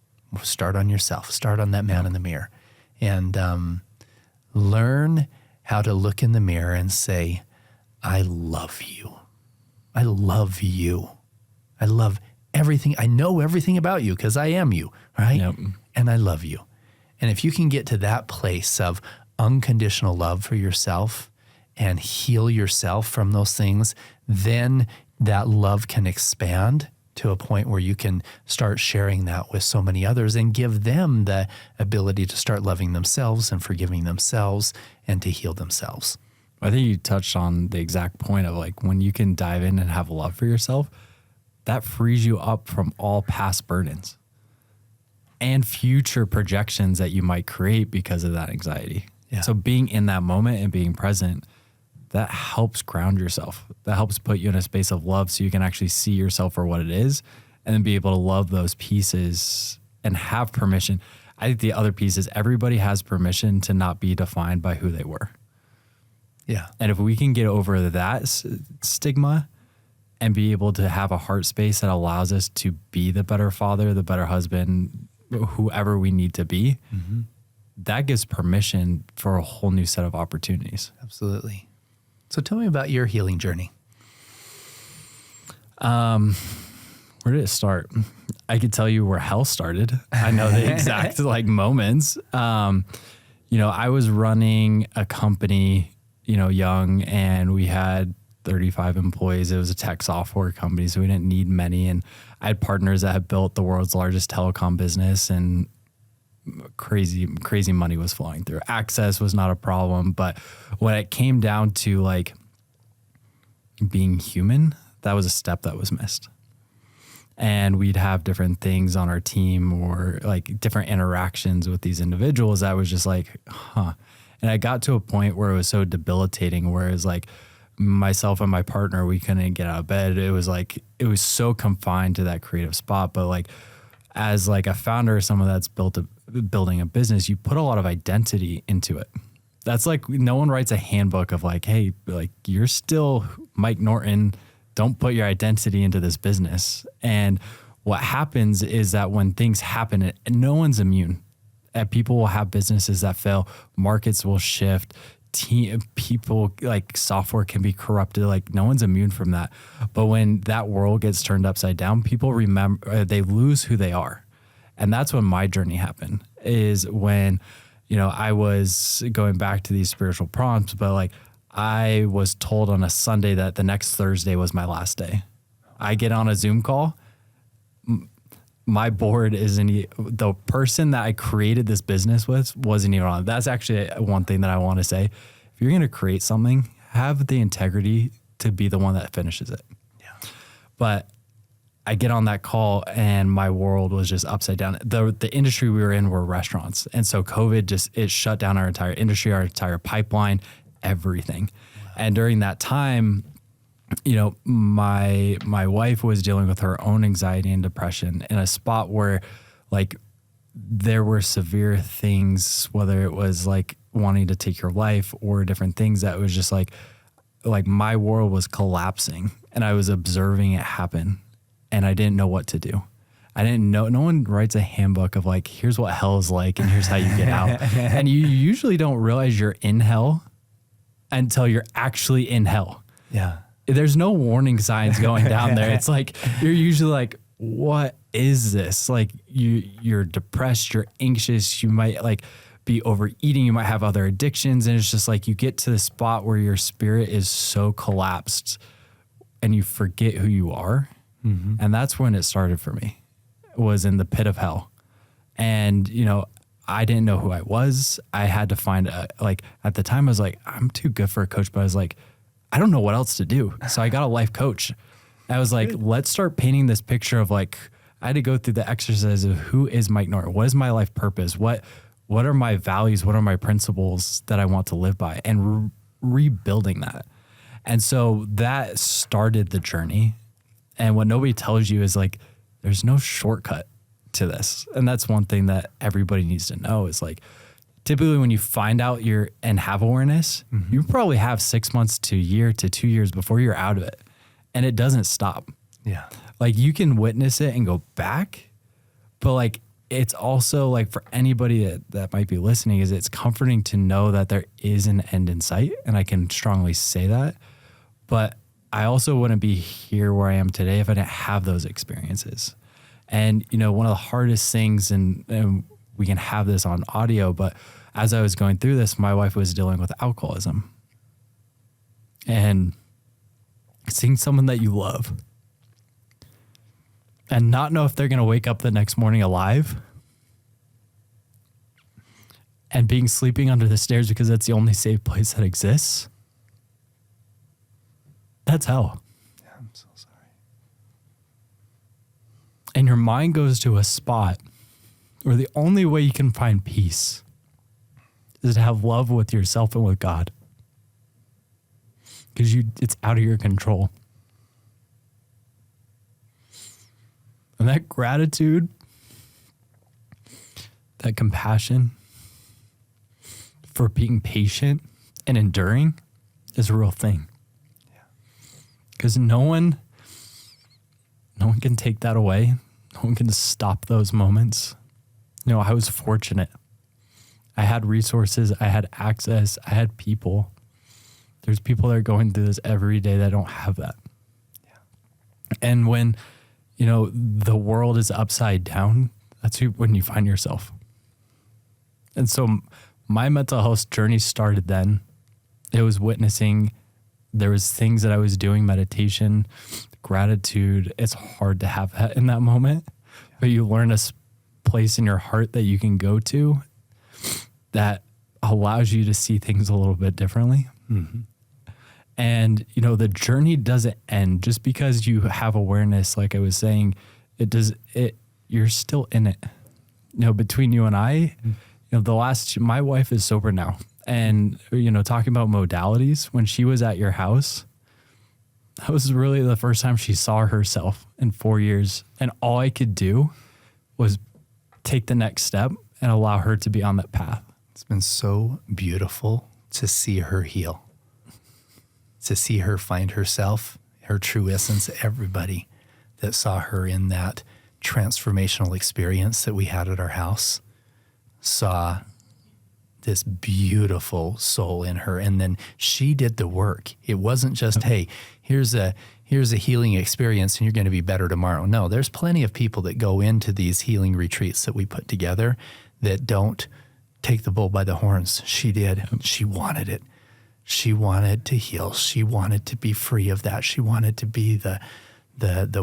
start on yourself. Start on that man in the mirror. And learn how to look in the mirror and say, I love you. I love you. I love everything. I know everything about you because I am you, right? Yep. And I love you. And if you can get to that place of unconditional love for yourself and heal yourself from those things, then that love can expand to a point where you can start sharing that with so many others and give them the ability to start loving themselves and forgiving themselves and to heal themselves. I think you touched on the exact point of like, when you can dive in and have love for yourself, that frees you up from all past burdens and future projections that you might create because of that anxiety. Yeah. So being in that moment and being present, that helps ground yourself. That helps put you in a space of love so you can actually see yourself for what it is, and then be able to love those pieces and have permission. I think the other piece is everybody has permission to not be defined by who they were. Yeah. And if we can get over that stigma and be able to have a heart space that allows us to be the better father, the better husband, whoever we need to be, that gives permission for a whole new set of opportunities. Absolutely. So tell me about your healing journey. Where did it start? I could tell you where hell started. I know the exact moments. I was running a company, young, and we had 35 employees. It was a tech software company, so we didn't need many. And I had partners that had built the world's largest telecom business, and crazy money was flowing through. Access was not a problem, but when it came down to being human, that was a step that was missed. And we'd have different things on our team or different interactions with these individuals that was just And I got to a point where it was so debilitating, where it was myself and my partner, we couldn't get out of bed. It was it was so confined to that creative spot. But as a founder or someone that's building a business, you put a lot of identity into it. That's no one writes a handbook of hey, you're still Mike Norton. Don't put your identity into this business. And what happens is that when things happen, and no one's immune. People will have businesses that fail. Markets will shift. People software can be corrupted. No one's immune from that. But when that world gets turned upside down, people they lose who they are. And that's when my journey happened, is when, I was going back to these spiritual prompts, but I was told on a Sunday that the next Thursday was my last day. I get on a Zoom call. My board the person that I created this business with wasn't even on. That's actually one thing that I want to say. If you're going to create something, have the integrity to be the one that finishes it. Yeah. But I get on that call and my world was just upside down. The industry we were in were restaurants. And so COVID it shut down our entire industry, our entire pipeline, everything. Wow. And during that time, my wife was dealing with her own anxiety and depression in a spot where there were severe things, whether it was like wanting to take your life or different things that was just like my world was collapsing and I was observing it happen and I didn't know what to do. I didn't know. No one writes a handbook of like, here's what hell is like and here's how you get out. And you usually don't realize you're in hell until you're actually in hell. Yeah. There's no warning signs going down there. It's like, you're usually like, what is this? Like you're depressed, you're anxious, you might like be overeating, you might have other addictions. And it's just like, you get to the spot where your spirit is so collapsed and you forget who you are. Mm-hmm. And that's when it started for me. Was in the pit of hell. And, you know, I didn't know who I was. I had to find like at the time I was like, I'm too good for a coach, but I was like, I don't know what else to do. So I got a life coach. I was like, let's start painting this picture of like, I had to go through the exercise of who is Mike Norton? What is my life purpose? What are my values? What are my principles that I want to live by? And rebuilding that. And so that started the journey. And what nobody tells you is like, there's no shortcut to this. And that's one thing that everybody needs to know is like, typically when you find out and have awareness, mm-hmm. you probably have 6 months to a year to 2 years before you're out of it. And it doesn't stop. Yeah. Like you can witness it and go back, but like, it's also like for anybody that might be listening is it's comforting to know that there is an end in sight. And I can strongly say that, but I also wouldn't be here where I am today if I didn't have those experiences. And, you know, one of the hardest things, and we can have this on audio, but as I was going through this, my wife was dealing with alcoholism. And seeing someone that you love and not know if they're going to wake up the next morning alive and being sleeping under the stairs because that's the only safe place that exists. That's hell. Yeah, I'm so sorry. And your mind goes to a spot where the only way you can find peace is to have love with yourself and with God. Because it's out of your control. And that gratitude, that compassion for being patient and enduring is a real thing. Because no one can take that away. No one can stop those moments. You know, I was fortunate. I had resources. I had access. I had people. There's people that are going through this every day that don't have that. Yeah. And when, you know, the world is upside down, that's when you find yourself. And so my mental health journey started then. It was witnessing. There was things that I was doing, meditation, gratitude. It's hard to have that in that moment, but you learn a place in your heart that you can go to that allows you to see things a little bit differently. Mm-hmm. And, you know, the journey doesn't end just because you have awareness. Like I was saying, you're still in it. You know, between you and I, you know, my wife is sober now. And, you know, talking about modalities, when she was at your house, that was really the first time she saw herself in 4 years. And all I could do was take the next step and allow her to be on that path. It's been so beautiful to see her heal, to see her find herself, her true essence. Everybody that saw her in that transformational experience that we had at our house saw this beautiful soul in her. And then she did the work. It wasn't just, hey, here's a healing experience and you're going to be better tomorrow. No, there's plenty of people that go into these healing retreats that we put together that don't take the bull by the horns. She did. She wanted it. She wanted to heal. She wanted to be free of that. She wanted to be the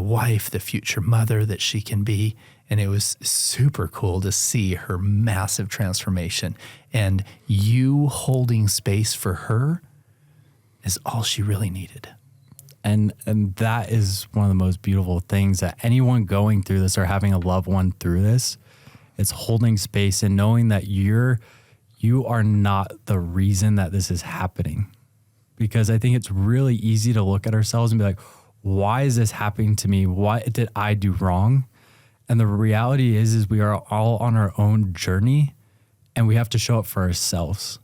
wife, the future mother that she can be. And it was super cool to see her massive transformation. And you holding space for her is all she really needed. And that is one of the most beautiful things that anyone going through this or having a loved one through this, it's holding space and knowing that you are not the reason that this is happening. Because I think it's really easy to look at ourselves and be like, why is this happening to me? What did I do wrong? And the reality is we are all on our own journey, and we have to show up for ourselves.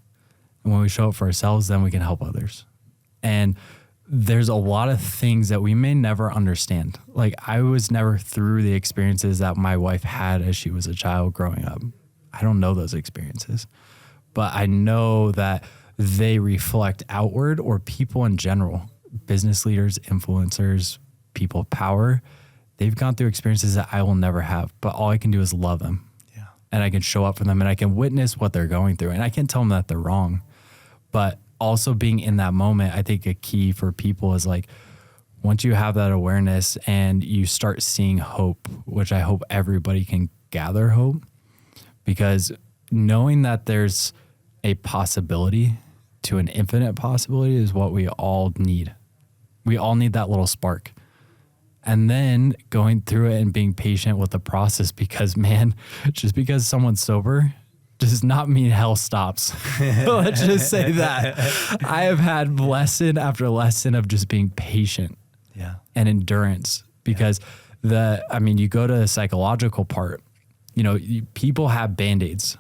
And when we show up for ourselves, then we can help others. And there's a lot of things that we may never understand. Like, I was never through the experiences that my wife had as she was a child growing up. I don't know those experiences, but I know that they reflect outward, or people in general, business leaders, influencers, people of power. They've gone through experiences that I will never have, but all I can do is love them. Yeah. And I can show up for them, and I can witness what they're going through, and I can't tell them that they're wrong. But also being in that moment, I think a key for people is like, once you have that awareness and you start seeing hope, which I hope everybody can gather hope, because knowing that there's a possibility to an infinite possibility is what we all need. We all need that little spark. And then going through it and being patient with the process, because man, just because someone's sober does not mean hell stops. Let's just say that. I have had lesson after lesson of just being patient and endurance, because you go to the psychological part, people have Band-Aids.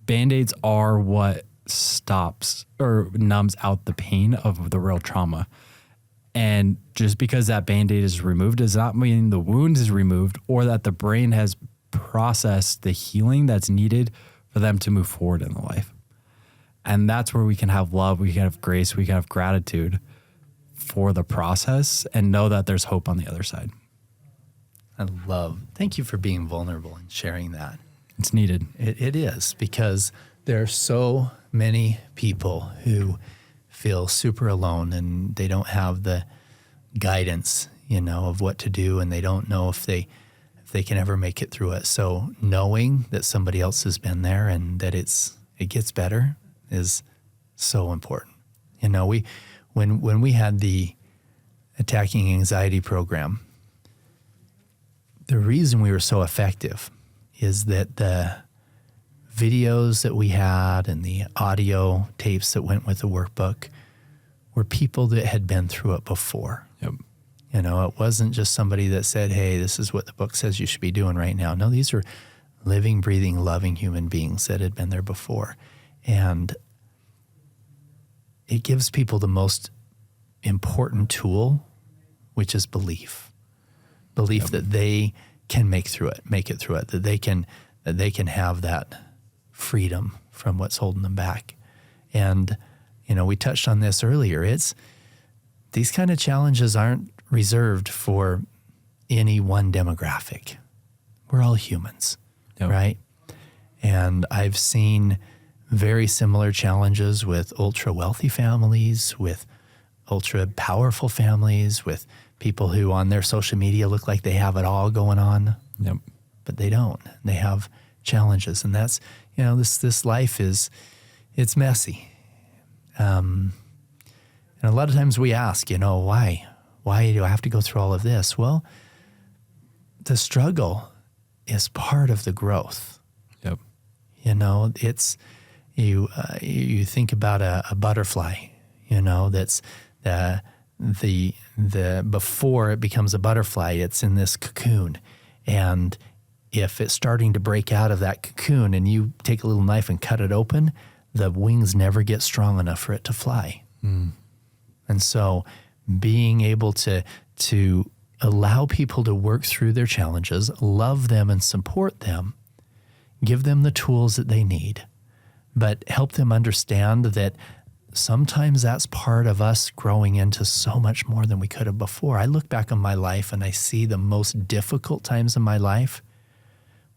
Band-Aids are what stops or numbs out the pain of the real trauma. And just because that Band-Aid is removed does not mean the wound is removed, or that the brain has process the healing that's needed for them to move forward in the life. And that's where we can have love, we can have grace, we can have gratitude for the process, and know that there's hope on the other side. Thank you for being vulnerable and sharing that. It's needed. It is, because there are so many people who feel super alone, and they don't have the guidance, of what to do, and they don't know if they can ever make it through it. So knowing that somebody else has been there and that it gets better is so important. When we had the Attacking Anxiety program, the reason we were so effective is that the videos that we had and the audio tapes that went with the workbook were people that had been through it before. Yep. It wasn't just somebody that said, hey, this is what the book says you should be doing right now. No, these are living, breathing, loving human beings that had been there before. And it gives people the most important tool, which is belief. Belief that they can make it through it, that they can have that freedom from what's holding them back. And, we touched on this earlier. These kind of challenges aren't reserved for any one demographic. We're all humans, right? And I've seen very similar challenges with ultra wealthy families, with ultra powerful families, with people who on their social media look like they have it all going on, but they don't. They have challenges, and that's, this life it's messy. And a lot of times we ask, why do I have to go through all of this? Well, the struggle is part of the growth. Yep. It's you think about a butterfly, that's the before it becomes a butterfly, it's in this cocoon. And if it's starting to break out of that cocoon and you take a little knife and cut it open, the wings never get strong enough for it to fly. And so being able to allow people to work through their challenges, love them and support them, give them the tools that they need, but help them understand that sometimes that's part of us growing into so much more than we could have before. I look back on my life and I see the most difficult times in my life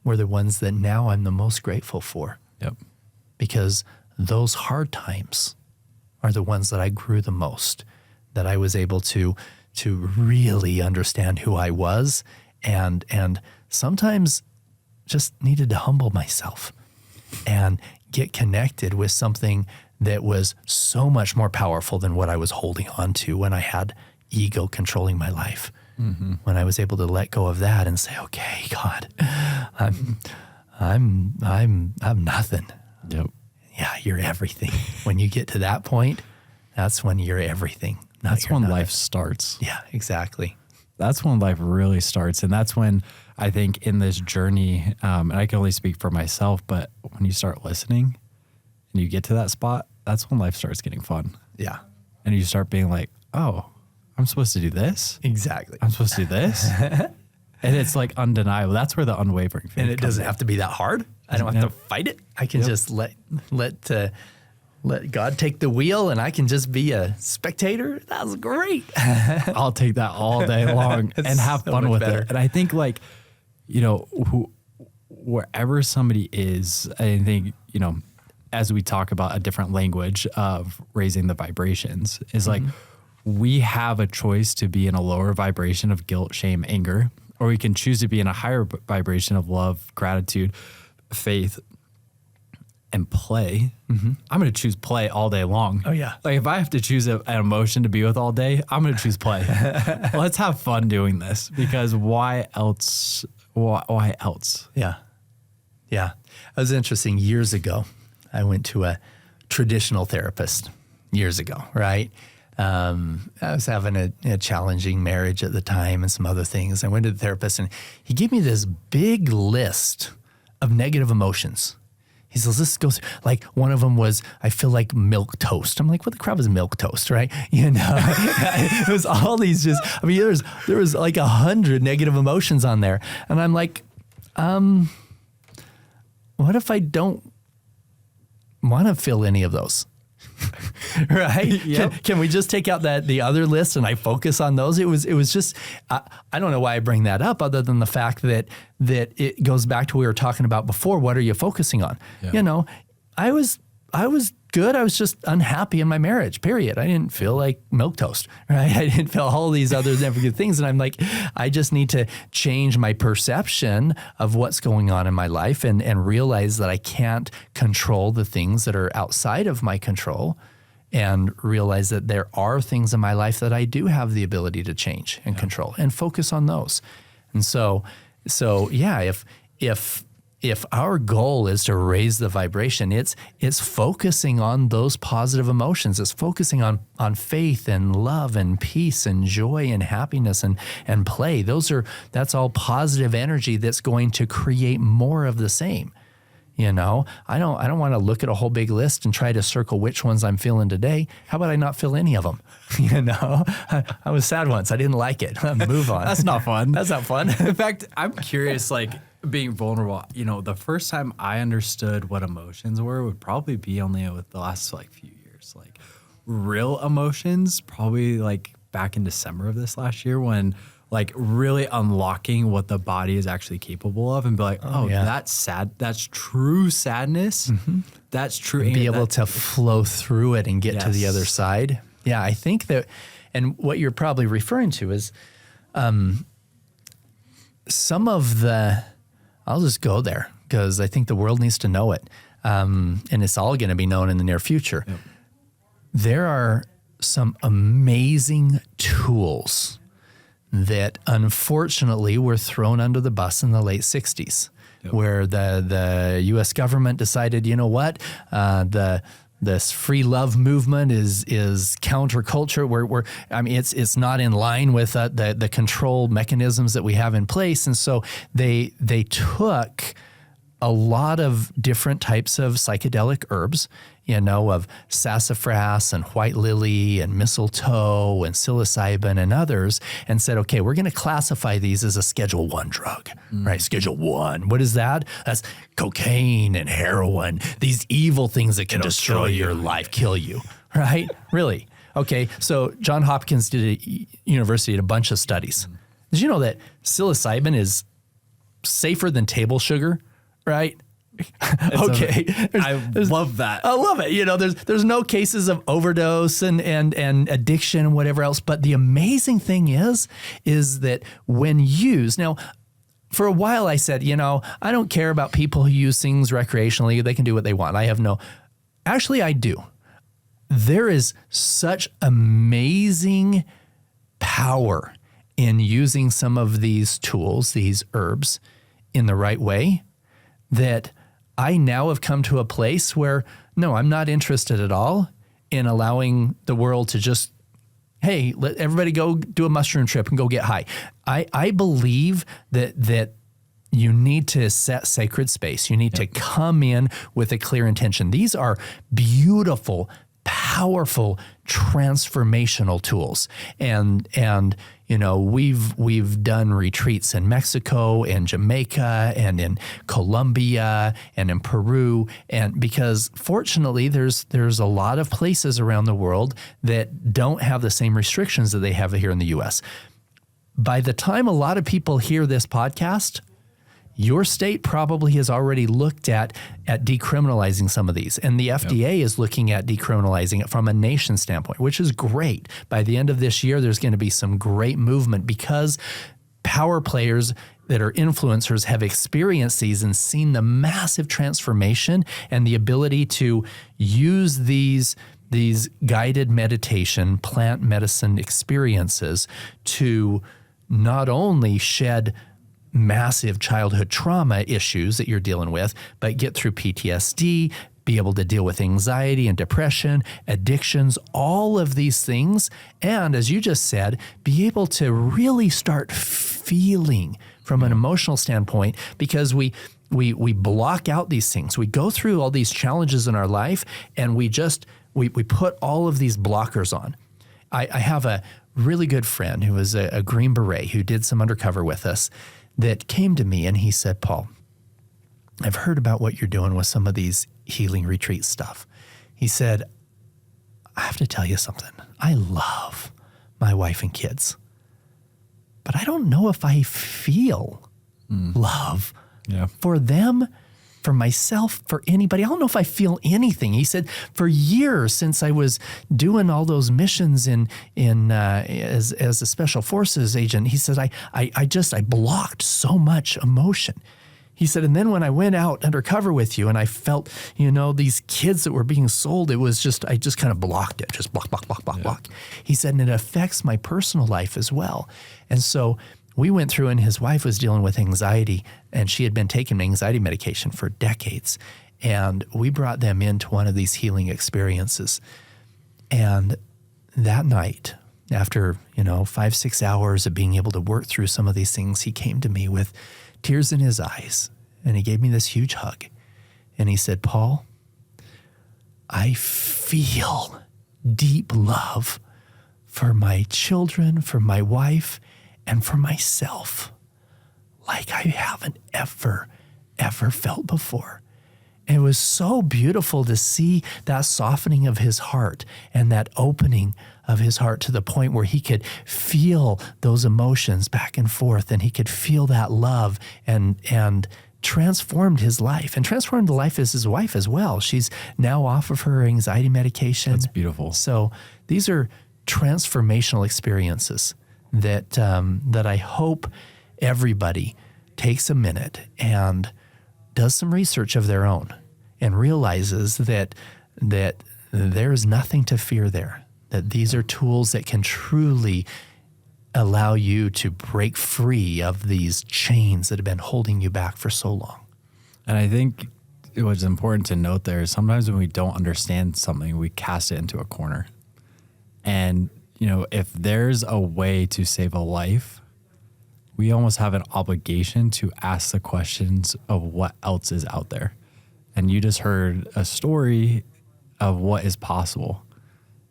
were the ones that now I'm the most grateful for. Yep. Because those hard times are the ones that I grew the most, that I was able to really understand who I was, and sometimes just needed to humble myself and get connected with something that was so much more powerful than what I was holding on to when I had ego controlling my life. Mm-hmm. When I was able to let go of that and say, okay, God, I'm nothing. Yep. Yeah, you're everything. When you get to that point, that's when you're everything. That's when life starts. Yeah, exactly. that's when life really starts. And that's when I think in this journey, and I can only speak for myself, but when you start listening and you get to that spot, that's when life starts getting fun. Yeah. And you start being like, oh, I'm supposed to do this. Exactly. I'm supposed to do this. And it's like undeniable. That's where the unwavering faith And it doesn't have to be that hard. I don't have to fight it. I can just let God take the wheel, and I can just be a spectator. That's great. I'll take that all day long and have so fun much with better. it. And I think like, wherever somebody is, I think, as we talk about a different language of raising the vibrations, is like we have a choice to be in a lower vibration of guilt, shame, anger, or we can choose to be in a higher vibration of love, gratitude, faith, and play. I'm going to choose play all day long. Oh, yeah. Like if I have to choose an emotion to be with all day, I'm going to choose play. Let's have fun doing this, because why else? Why else? Yeah. Yeah. It was interesting. Years ago, I went to a traditional therapist years ago, right? I was having a challenging marriage at the time and some other things. I went to the therapist, and he gave me this big list of negative emotions. He says, this goes, like one of them was, I feel like milk toast. I'm like, what the crap is milk toast, right? It was all these there was like 100 negative emotions on there. And I'm like, what if I don't want to feel any of those? Right? Yep. Can we just take out the other list and I focus on those? It was just, I don't know why I bring that up, other than the fact that it goes back to what we were talking about before. What are you focusing on? Yeah. I was good. I was just unhappy in my marriage, period. I didn't feel like milquetoast, right? I didn't feel all these other negative things. And I'm like, I just need to change my perception of what's going on in my life and realize that I can't control the things that are outside of my control, and realize that there are things in my life that I do have the ability to change and control, and focus on those. And so yeah, if our goal is to raise the vibration, it's focusing on those positive emotions. It's focusing on faith and love and peace and joy and happiness and play. That's all positive energy that's going to create more of the same. I don't want to look at a whole big list and try to circle which ones I'm feeling today. How about I not feel any of them? I was sad once. I didn't like it. Move on. That's not fun. That's not fun. In fact, I'm curious, like being vulnerable, the first time I understood what emotions were would probably be only with the last few years. Like real emotions, probably like back in December of this last year, when like really unlocking what the body is actually capable of, and be like, that's sad. That's true sadness. That's true. And be able to flow through it and get to the other side. Yeah, I think that, and what you're probably referring to is some of I'll just go there because I think the world needs to know it. And it's all going to be known in the near future. Yep. There are some amazing tools that unfortunately were thrown under the bus in the late 60s, where the U.S. government decided, this free love movement is counterculture. It's not in line with the control mechanisms that we have in place, and so they took a lot of different types of psychedelic herbs, of sassafras and white lily and mistletoe and psilocybin and others, and said, okay, we're going to classify these as a Schedule 1 drug, right? Schedule 1. What is that? That's cocaine and heroin, these evil things that can destroy your life, kill you, right? Really? Okay, so Johns Hopkins University did a bunch of studies. Did you know that psilocybin is safer than table sugar, right? Okay. I love that. I love it. There's no cases of overdose and addiction and whatever else. But the amazing thing is that when used, now, for a while I said, I don't care about people who use things recreationally. They can do what they want. Actually, I do. There is such amazing power in using some of these tools, these herbs, in the right way, that I now have come to a place where, no, I'm not interested at all in allowing the world to just hey, let everybody go do a mushroom trip and go get high. I believe that you need to set sacred space. You need to come in with a clear intention. These are beautiful, powerful, transformational tools. And you know, we've done retreats in Mexico and Jamaica and in Colombia and in Peru. And because fortunately there's a lot of places around the world that don't have the same restrictions that they have here in the US. By the time a lot of people hear this podcast, your state probably has already looked at decriminalizing some of these. And the FDA is looking at decriminalizing it from a nation standpoint, which is great. By the end of this year, there's going to be some great movement because power players that are influencers have experienced these and seen the massive transformation and the ability to use these guided meditation, plant medicine experiences to not only shed massive childhood trauma issues that you're dealing with, but get through PTSD, be able to deal with anxiety and depression, addictions, all of these things. And as you just said, be able to really start feeling from an emotional standpoint, because we block out these things. We go through all these challenges in our life and we put all of these blockers on. I have a really good friend who was a Green Beret who did some undercover with us, that came to me and he said, Paul, I've heard about what you're doing with some of these healing retreat stuff. He said, I have to tell you something. I love my wife and kids, but I don't know if I feel love for them, for myself, for anybody. I don't know if I feel anything. He said, for years since I was doing all those missions as a special forces agent, he said, I blocked so much emotion. He said, and then when I went out undercover with you and I felt, these kids that were being sold, it was just, I just kind of blocked it, just block. He said, and it affects my personal life as well. And so we went through, and his wife was dealing with anxiety, and she had been taking anxiety medication for decades. And we brought them into one of these healing experiences. And that night, after, 5-6 hours of being able to work through some of these things, he came to me with tears in his eyes, and he gave me this huge hug. And he said, Paul, I feel deep love for my children, for my wife, and for myself, like I haven't ever felt before. And it was so beautiful to see that softening of his heart and that opening of his heart to the point where he could feel those emotions back and forth, and he could feel that love and transformed his life and transformed the life of his wife as well. She's now off of her anxiety medication. That's beautiful. So these are transformational experiences that I hope everybody takes a minute and does some research of their own and realizes that there is nothing to fear there, that these are tools that can truly allow you to break free of these chains that have been holding you back for so long. And I think what's important to note there is sometimes when we don't understand something, we cast it into a corner. And if there's a way to save a life, we almost have an obligation to ask the questions of what else is out there. And you just heard a story of what is possible.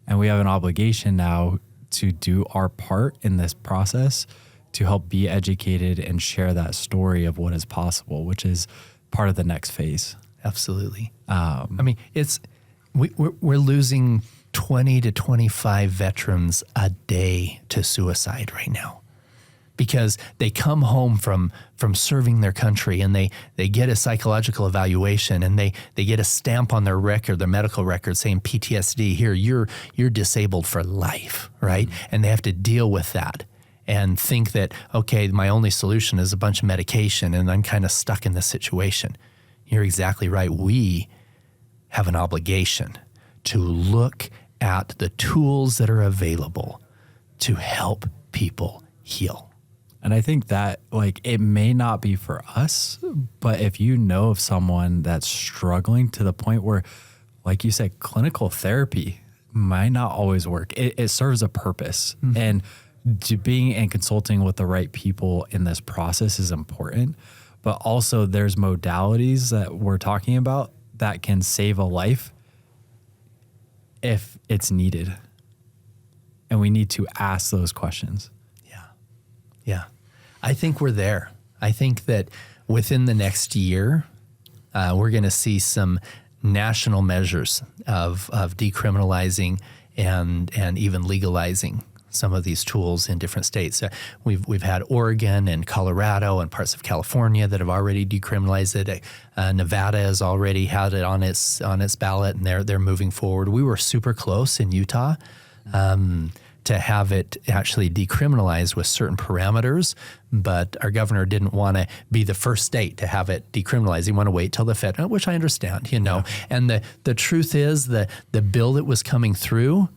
And we have an obligation now to do our part in this process to help be educated and share that story of what is possible, which is part of the next phase. Absolutely. We're losing 20 to 25 veterans a day to suicide right now, because they come home from serving their country and they get a psychological evaluation and they get a stamp on their record, their medical record, saying PTSD, here, you're disabled for life, right? Mm-hmm. And they have to deal with that and think that, okay, my only solution is a bunch of medication and I'm kind of stuck in this situation. You're exactly right. We have an obligation to look at the tools that are available to help people heal. And I think that it may not be for us, but if you know of someone that's struggling to the point where, like you said, clinical therapy might not always work. It serves a purpose. And to being and consulting with the right people in this process is important. But also there's modalities that we're talking about that can save a life if it's needed. And we need to ask those questions. Yeah. I think we're there. I think that within the next year, we're going to see some national measures of decriminalizing and even legalizing some of these tools in different states. We've had Oregon and Colorado and parts of California that have already decriminalized it. Nevada has already had it on its ballot, and they're moving forward. We were super close in Utah to have it actually decriminalized with certain parameters, but our governor didn't want to be the first state to have it decriminalized. He wanted to wait till the federal, which I understand, Yeah. And the truth is the bill that was coming through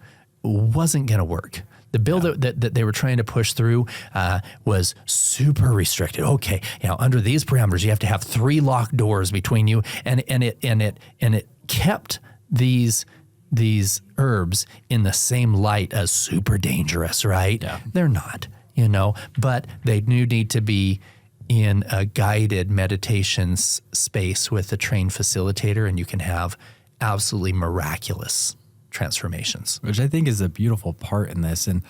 wasn't going to work. The bill that they were trying to push through was super restricted. Okay, under these parameters, you have to have 3 locked doors between you, and it kept these herbs in the same light as super dangerous, right? Yeah. They're not, but they do need to be in a guided meditation space with a trained facilitator, and you can have absolutely miraculous transformations. Which I think is a beautiful part in this. And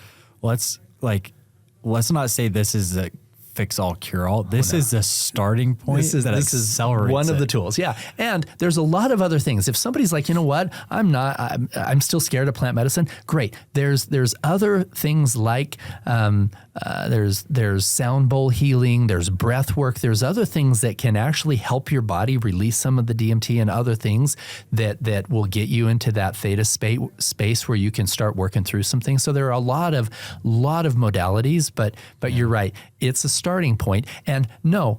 let's not say this is a fix-all, cure-all. This is the starting point. This is one of the tools. Yeah. And there's a lot of other things. If somebody's like, you know what, I'm still scared of plant medicine. Great. There's other things like there's sound bowl healing, there's breath work, there's other things that can actually help your body release some of the DMT and other things that will get you into that theta space where you can start working through some things. So there are a lot of modalities, but you're right. It's a starting point. And no,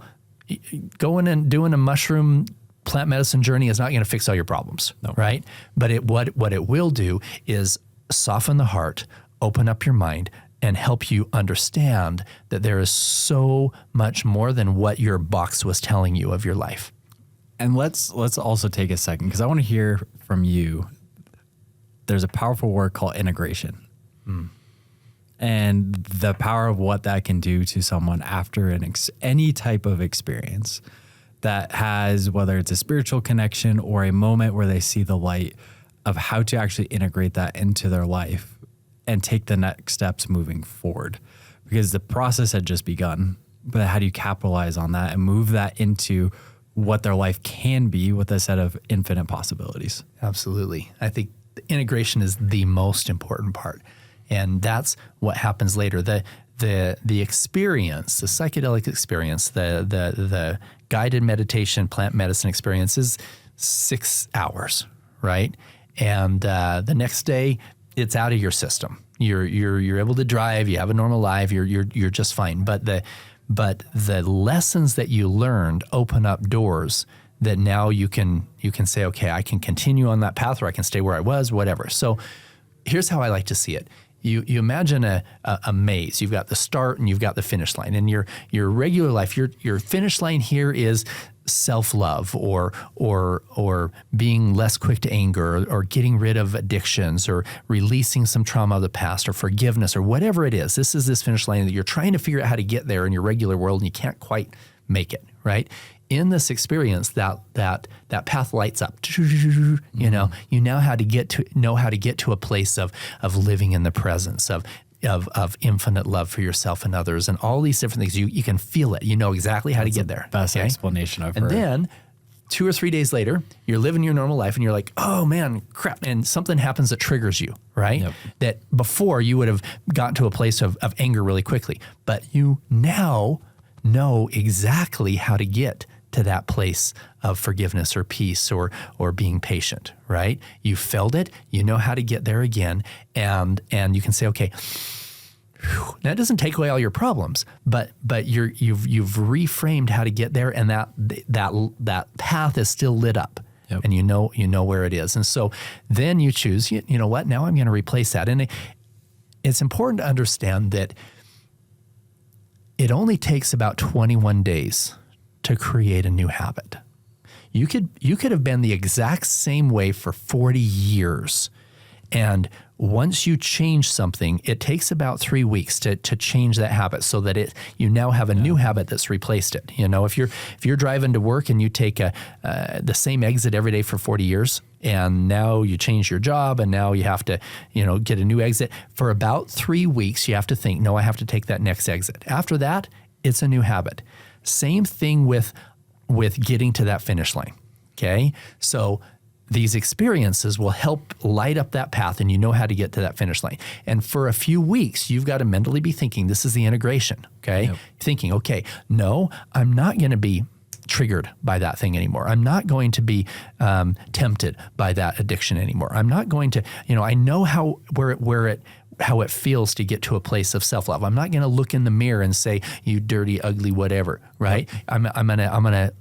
going and doing a mushroom plant medicine journey is not going to fix all your problems, right? But what it will do is soften the heart, open up your mind, and help you understand that there is so much more than what your box was telling you of your life. And let's also take a second, because I want to hear from you. There's a powerful word called integration. And the power of what that can do to someone after any type of experience that has, whether it's a spiritual connection or a moment where they see the light, of how to actually integrate that into their life and take the next steps moving forward. Because the process had just begun, but how do you capitalize on that and move that into what their life can be with a set of infinite possibilities? Absolutely. I think the integration is the most important part. And that's what happens later. The experience, the psychedelic experience, the guided meditation, plant medicine experience is 6 hours, right? And the next day, it's out of your system. You're able to drive. You have a normal life. You're just fine. But the lessons that you learned open up doors that now you can say, okay, I can continue on that path, or I can stay where I was, whatever. So here's how I like to see it. You imagine a maze. You've got the start and you've got the finish line. And your regular life, your finish line here is self-love or being less quick to anger or getting rid of addictions or releasing some trauma of the past or forgiveness or whatever it is. This is this finish line that you're trying to figure out how to get there in your regular world and you can't quite make it, right? In this experience, that path lights up. You know how to get to a place of living in the presence of infinite love for yourself and others, and all these different things. You can feel it. You know exactly how to get there. Best explanation I've heard. And then 2 or 3 days later, you're living your normal life, and you're like, oh man, crap, and something happens that triggers you, right? Yep. That before you would have gotten to a place of anger really quickly, but you now know exactly how to get to that place of forgiveness or peace or being patient, right? You felt it, you know how to get there again, and you can say, okay, whew. Now it doesn't take away all your problems, but you've reframed how to get there, and that path is still lit up. Yep. And you know where it is. And so then you choose, you know what, now I'm going to replace that. And it's important to understand that it only takes about 21 days to create a new habit. You could have been the exact same way for 40 years And once you change something, it takes about 3 weeks to change that habit so that you now have a new habit that's replaced it. You know, if you're driving to work and you take the same exit every day for 40 years, and now you change your job and now you have to, get a new exit, for about 3 weeks, you have to think, no, I have to take that next exit. After that, it's a new habit. Same thing with getting to that finish line. Okay. So these experiences will help light up that path, and you know how to get to that finish line. And for a few weeks, you've got to mentally be thinking, this is the integration, okay? Yep. Thinking, okay, no, I'm not going to be triggered by that thing anymore. I'm not going to be tempted by that addiction anymore. I'm not going to, I know how it feels to get to a place of self-love. I'm not going to look in the mirror and say, you dirty, ugly, whatever, right? Yep. I'm gonna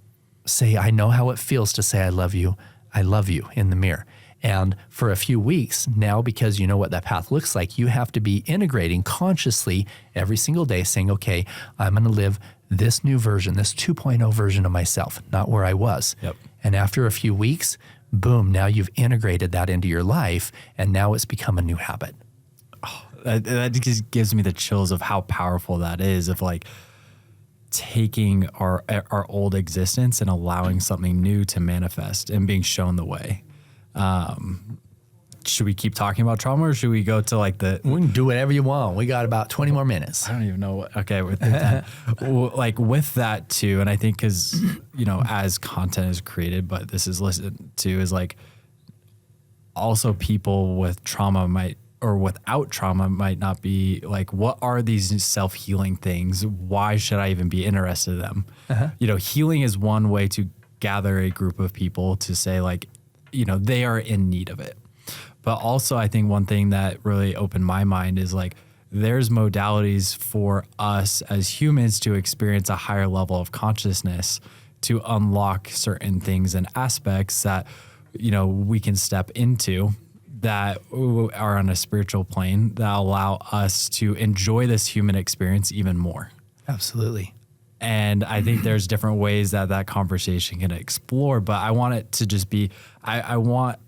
say, I know how it feels to say, I love you in the mirror. And for a few weeks now, because you know what that path looks like, you have to be integrating consciously every single day, saying, okay, I'm going to live this new version, this 2.0 version of myself, not where I was. Yep. And after a few weeks, boom, now you've integrated that into your life, and now it's become a new habit. Oh, that just gives me the chills of how powerful that is, of like taking our old existence and allowing something new to manifest and being shown the way. Should we keep talking about trauma, or should we go to like we can do whatever you want. We got about 20 more minutes. I don't even know. Okay. With that, like with that too. And I think cause as content is created, but this is listened to, is like also people with trauma or without trauma might not be like, what are these self-healing things? Why should I even be interested in them? Uh-huh. Healing is one way to gather a group of people to say like, they are in need of it. But also I think one thing that really opened my mind is like, there's modalities for us as humans to experience a higher level of consciousness, to unlock certain things and aspects that, we can step into that are on a spiritual plane that allow us to enjoy this human experience even more. Absolutely. And I think there's different ways that conversation can explore, but I want it to just be, I want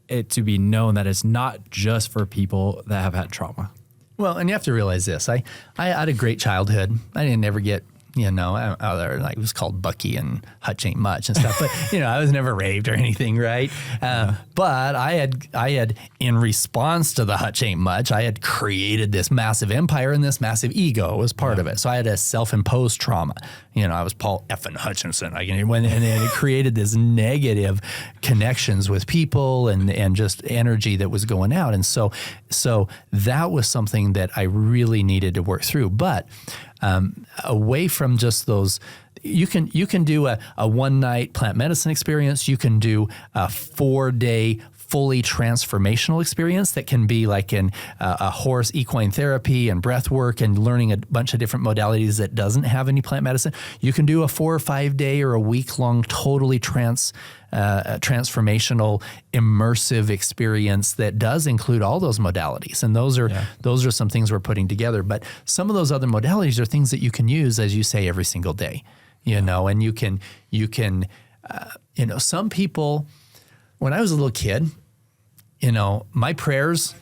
it to be known that it's not just for people that have had trauma. Well, and you have to realize this. I had a great childhood. I didn't ever get, out there, like it was called Bucky and Hutch ain't much and stuff. But, I was never raped or anything, right? But I had, in response to the Hutch ain't much, I had created this massive empire, and this massive ego was part of it. So I had a self-imposed trauma. I was Paul effing Hutchinson. And it created this negative connections with people and just energy that was going out. And so that was something that I really needed to work through. But away from just those, you can do a one-night plant medicine experience. You can do a 4-day fully transformational experience that can be like in a horse equine therapy and breath work and learning a bunch of different modalities that doesn't have any plant medicine. You can do a 4 or 5 day or a week-long totally transformational immersive experience that does include all those modalities. And those are some things we're putting together. But some of those other modalities are things that you can use, as you say, every single day, and you can some people. When I was a little kid, my prayers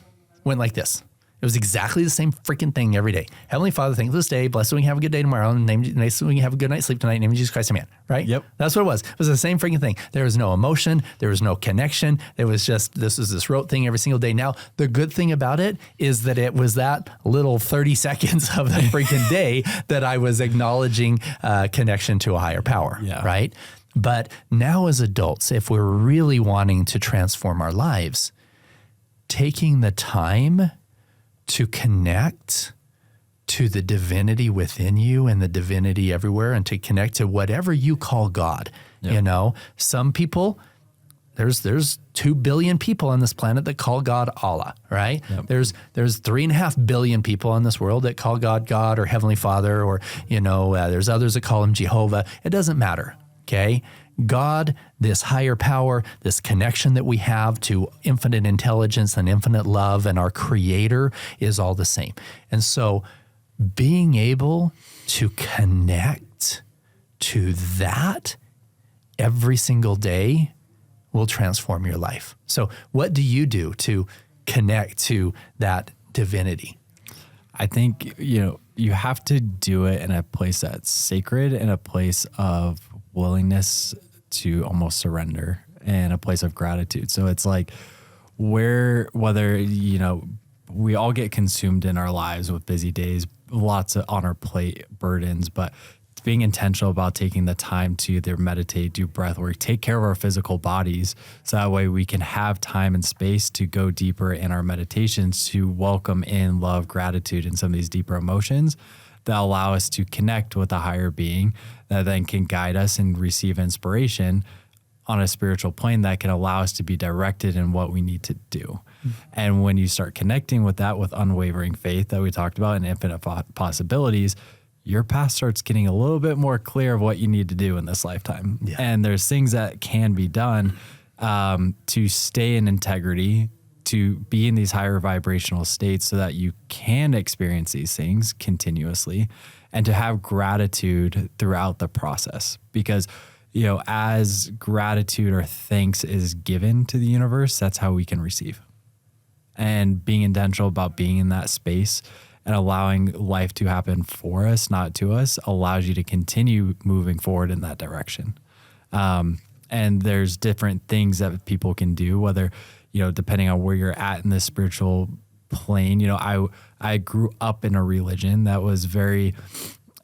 went like this. It was exactly the same freaking thing every day. Heavenly Father, thank you for this day. Bless so we can have a good day tomorrow. And so we can have a good night's sleep tonight. In the name of Jesus Christ, amen. Right? Yep. That's what it was. It was the same freaking thing. There was no emotion. There was no connection. It was just, this was this rote thing every single day. Now, the good thing about it is that it was that little 30 seconds of the freaking day that I was acknowledging connection to a higher power. Yeah. Right? But now as adults, if we're really wanting to transform our lives, taking the time to connect to the divinity within you and the divinity everywhere, and to connect to whatever you call God. Yep. Some people, there's 2 billion people on this planet that call God Allah, right? Yep. There's 3.5 billion people in this world that call God or Heavenly Father, or, there's others that call him Jehovah. It doesn't matter. Okay. God, this higher power, this connection that we have to infinite intelligence and infinite love and our Creator is all the same. And so being able to connect to that every single day will transform your life. So what do you do to connect to that divinity? I think, you have to do it in a place that's sacred, in a place of willingness to almost surrender, and a place of gratitude. So it's like whether, we all get consumed in our lives with busy days, lots on our plate, burdens, but being intentional about taking the time to either meditate, do breath work, take care of our physical bodies, so that way we can have time and space to go deeper in our meditations, to welcome in love, gratitude, and some of these deeper emotions that allow us to connect with a higher being that then can guide us and receive inspiration on a spiritual plane that can allow us to be directed in what we need to do. Mm-hmm. And when you start connecting with that, with unwavering faith that we talked about and infinite possibilities, your path starts getting a little bit more clear of what you need to do in this lifetime. Yeah. And there's things that can be done to stay in integrity, to be in these higher vibrational states so that you can experience these things continuously, and to have gratitude throughout the process. Because, as gratitude or thanks is given to the universe, that's how we can receive. And being intentional about being in that space and allowing life to happen for us, not to us, allows you to continue moving forward in that direction. And there's different things that people can do, whether, depending on where you're at in the spiritual plane. I grew up in a religion that was very,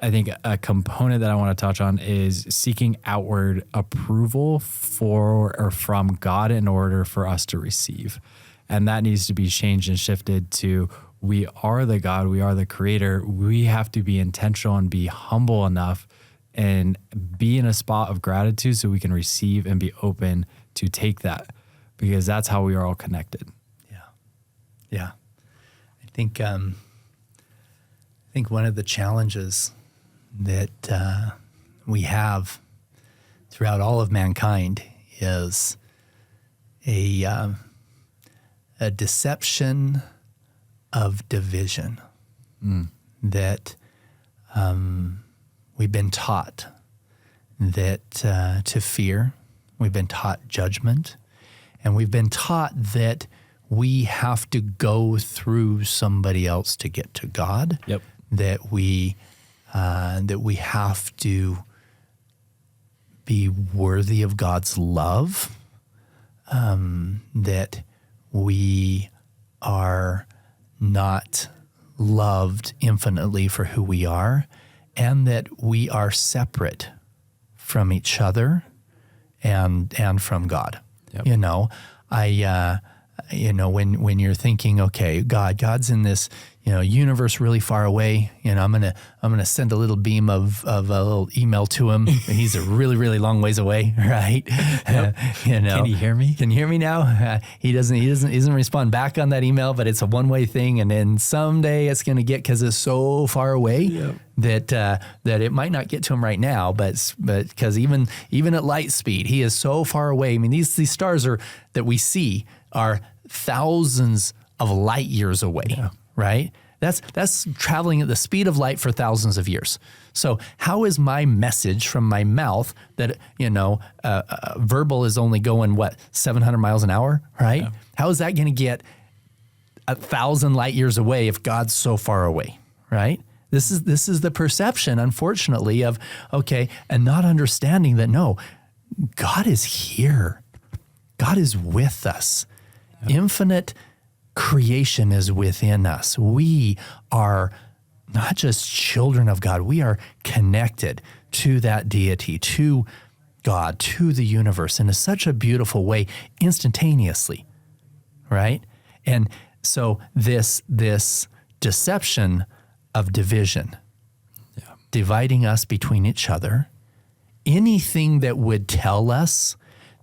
I think a component that I want to touch on is seeking outward approval for or from God in order for us to receive. And that needs to be changed and shifted to, we are the God, we are the creator. We have to be intentional and be humble enough and be in a spot of gratitude so we can receive and be open to take that, because that's how we are all connected. Yeah. I think one of the challenges that we have throughout all of mankind is a deception of division that we've been taught that to fear. We've been taught judgment, and we've been taught that we have to go through somebody else to get to God. Yep. That we have to be worthy of God's love. That we are not loved infinitely for who we are, and that we are separate from each other and from God. Yep. When you're thinking, okay, God's in this, universe really far away, I'm gonna send a little beam of a little email to him. He's a really, really long ways away, right? Yep. Can you hear me? Can you hear me now? He doesn't respond back on that email, but it's a one-way thing, and then someday it's gonna get, because it's so far away. Yep. That it might not get to him right now, but because even at light speed, he is so far away. I mean, these stars that we see are thousands of light years away, right? That's traveling at the speed of light for thousands of years. So how is my message from my mouth that, verbal is only going, 700 miles an hour, right? Yeah. How is that going to get 1,000 light years away if God's so far away, right? This is the perception, unfortunately, of, okay, and not understanding that, no, God is here. God is with us. Yep. Infinite creation is within us. We are not just children of God. We are connected to that deity, to God, to the universe in such a beautiful way, instantaneously, right? And so this deception of division, dividing us between each other, anything that would tell us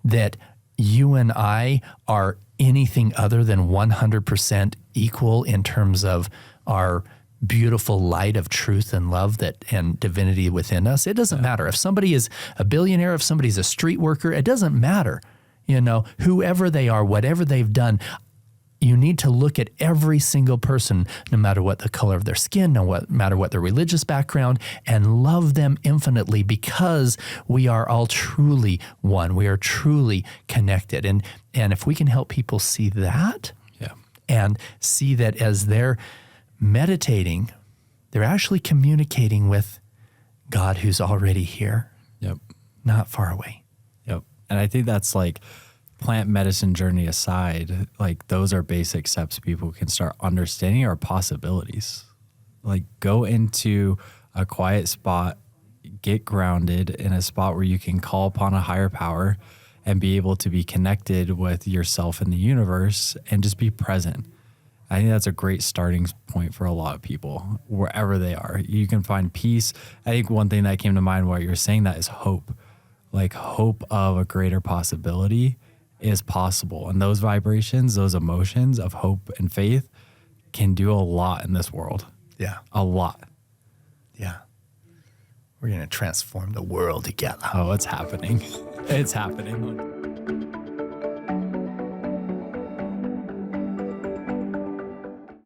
that you and I are anything other than 100% equal in terms of our beautiful light of truth and love and divinity within us. It doesn't matter if somebody is a billionaire, if somebody's a street worker, it doesn't matter. Whoever they are, whatever they've done, you need to look at every single person, no matter what the color of their skin, no matter what their religious background, and love them infinitely, because we are all truly one. We are truly connected. And if we can help people see that, and see that as they're meditating, they're actually communicating with God who's already here, Yep. not far away. Yep. And I think that's like plant medicine journey aside, like those are basic steps people can start understanding our possibilities. Like go into a quiet spot, get grounded in a spot where you can call upon a higher power and be able to be connected with yourself in the universe and just be present. I think that's a great starting point for a lot of people, wherever they are. You can find peace. I think one thing that came to mind while you were saying that is hope. Like hope of a greater possibility is possible. And those vibrations, those emotions of hope and faith can do a lot in this world. Yeah. A lot. Yeah. We're going to transform the world together. Oh, it's happening. It's happening.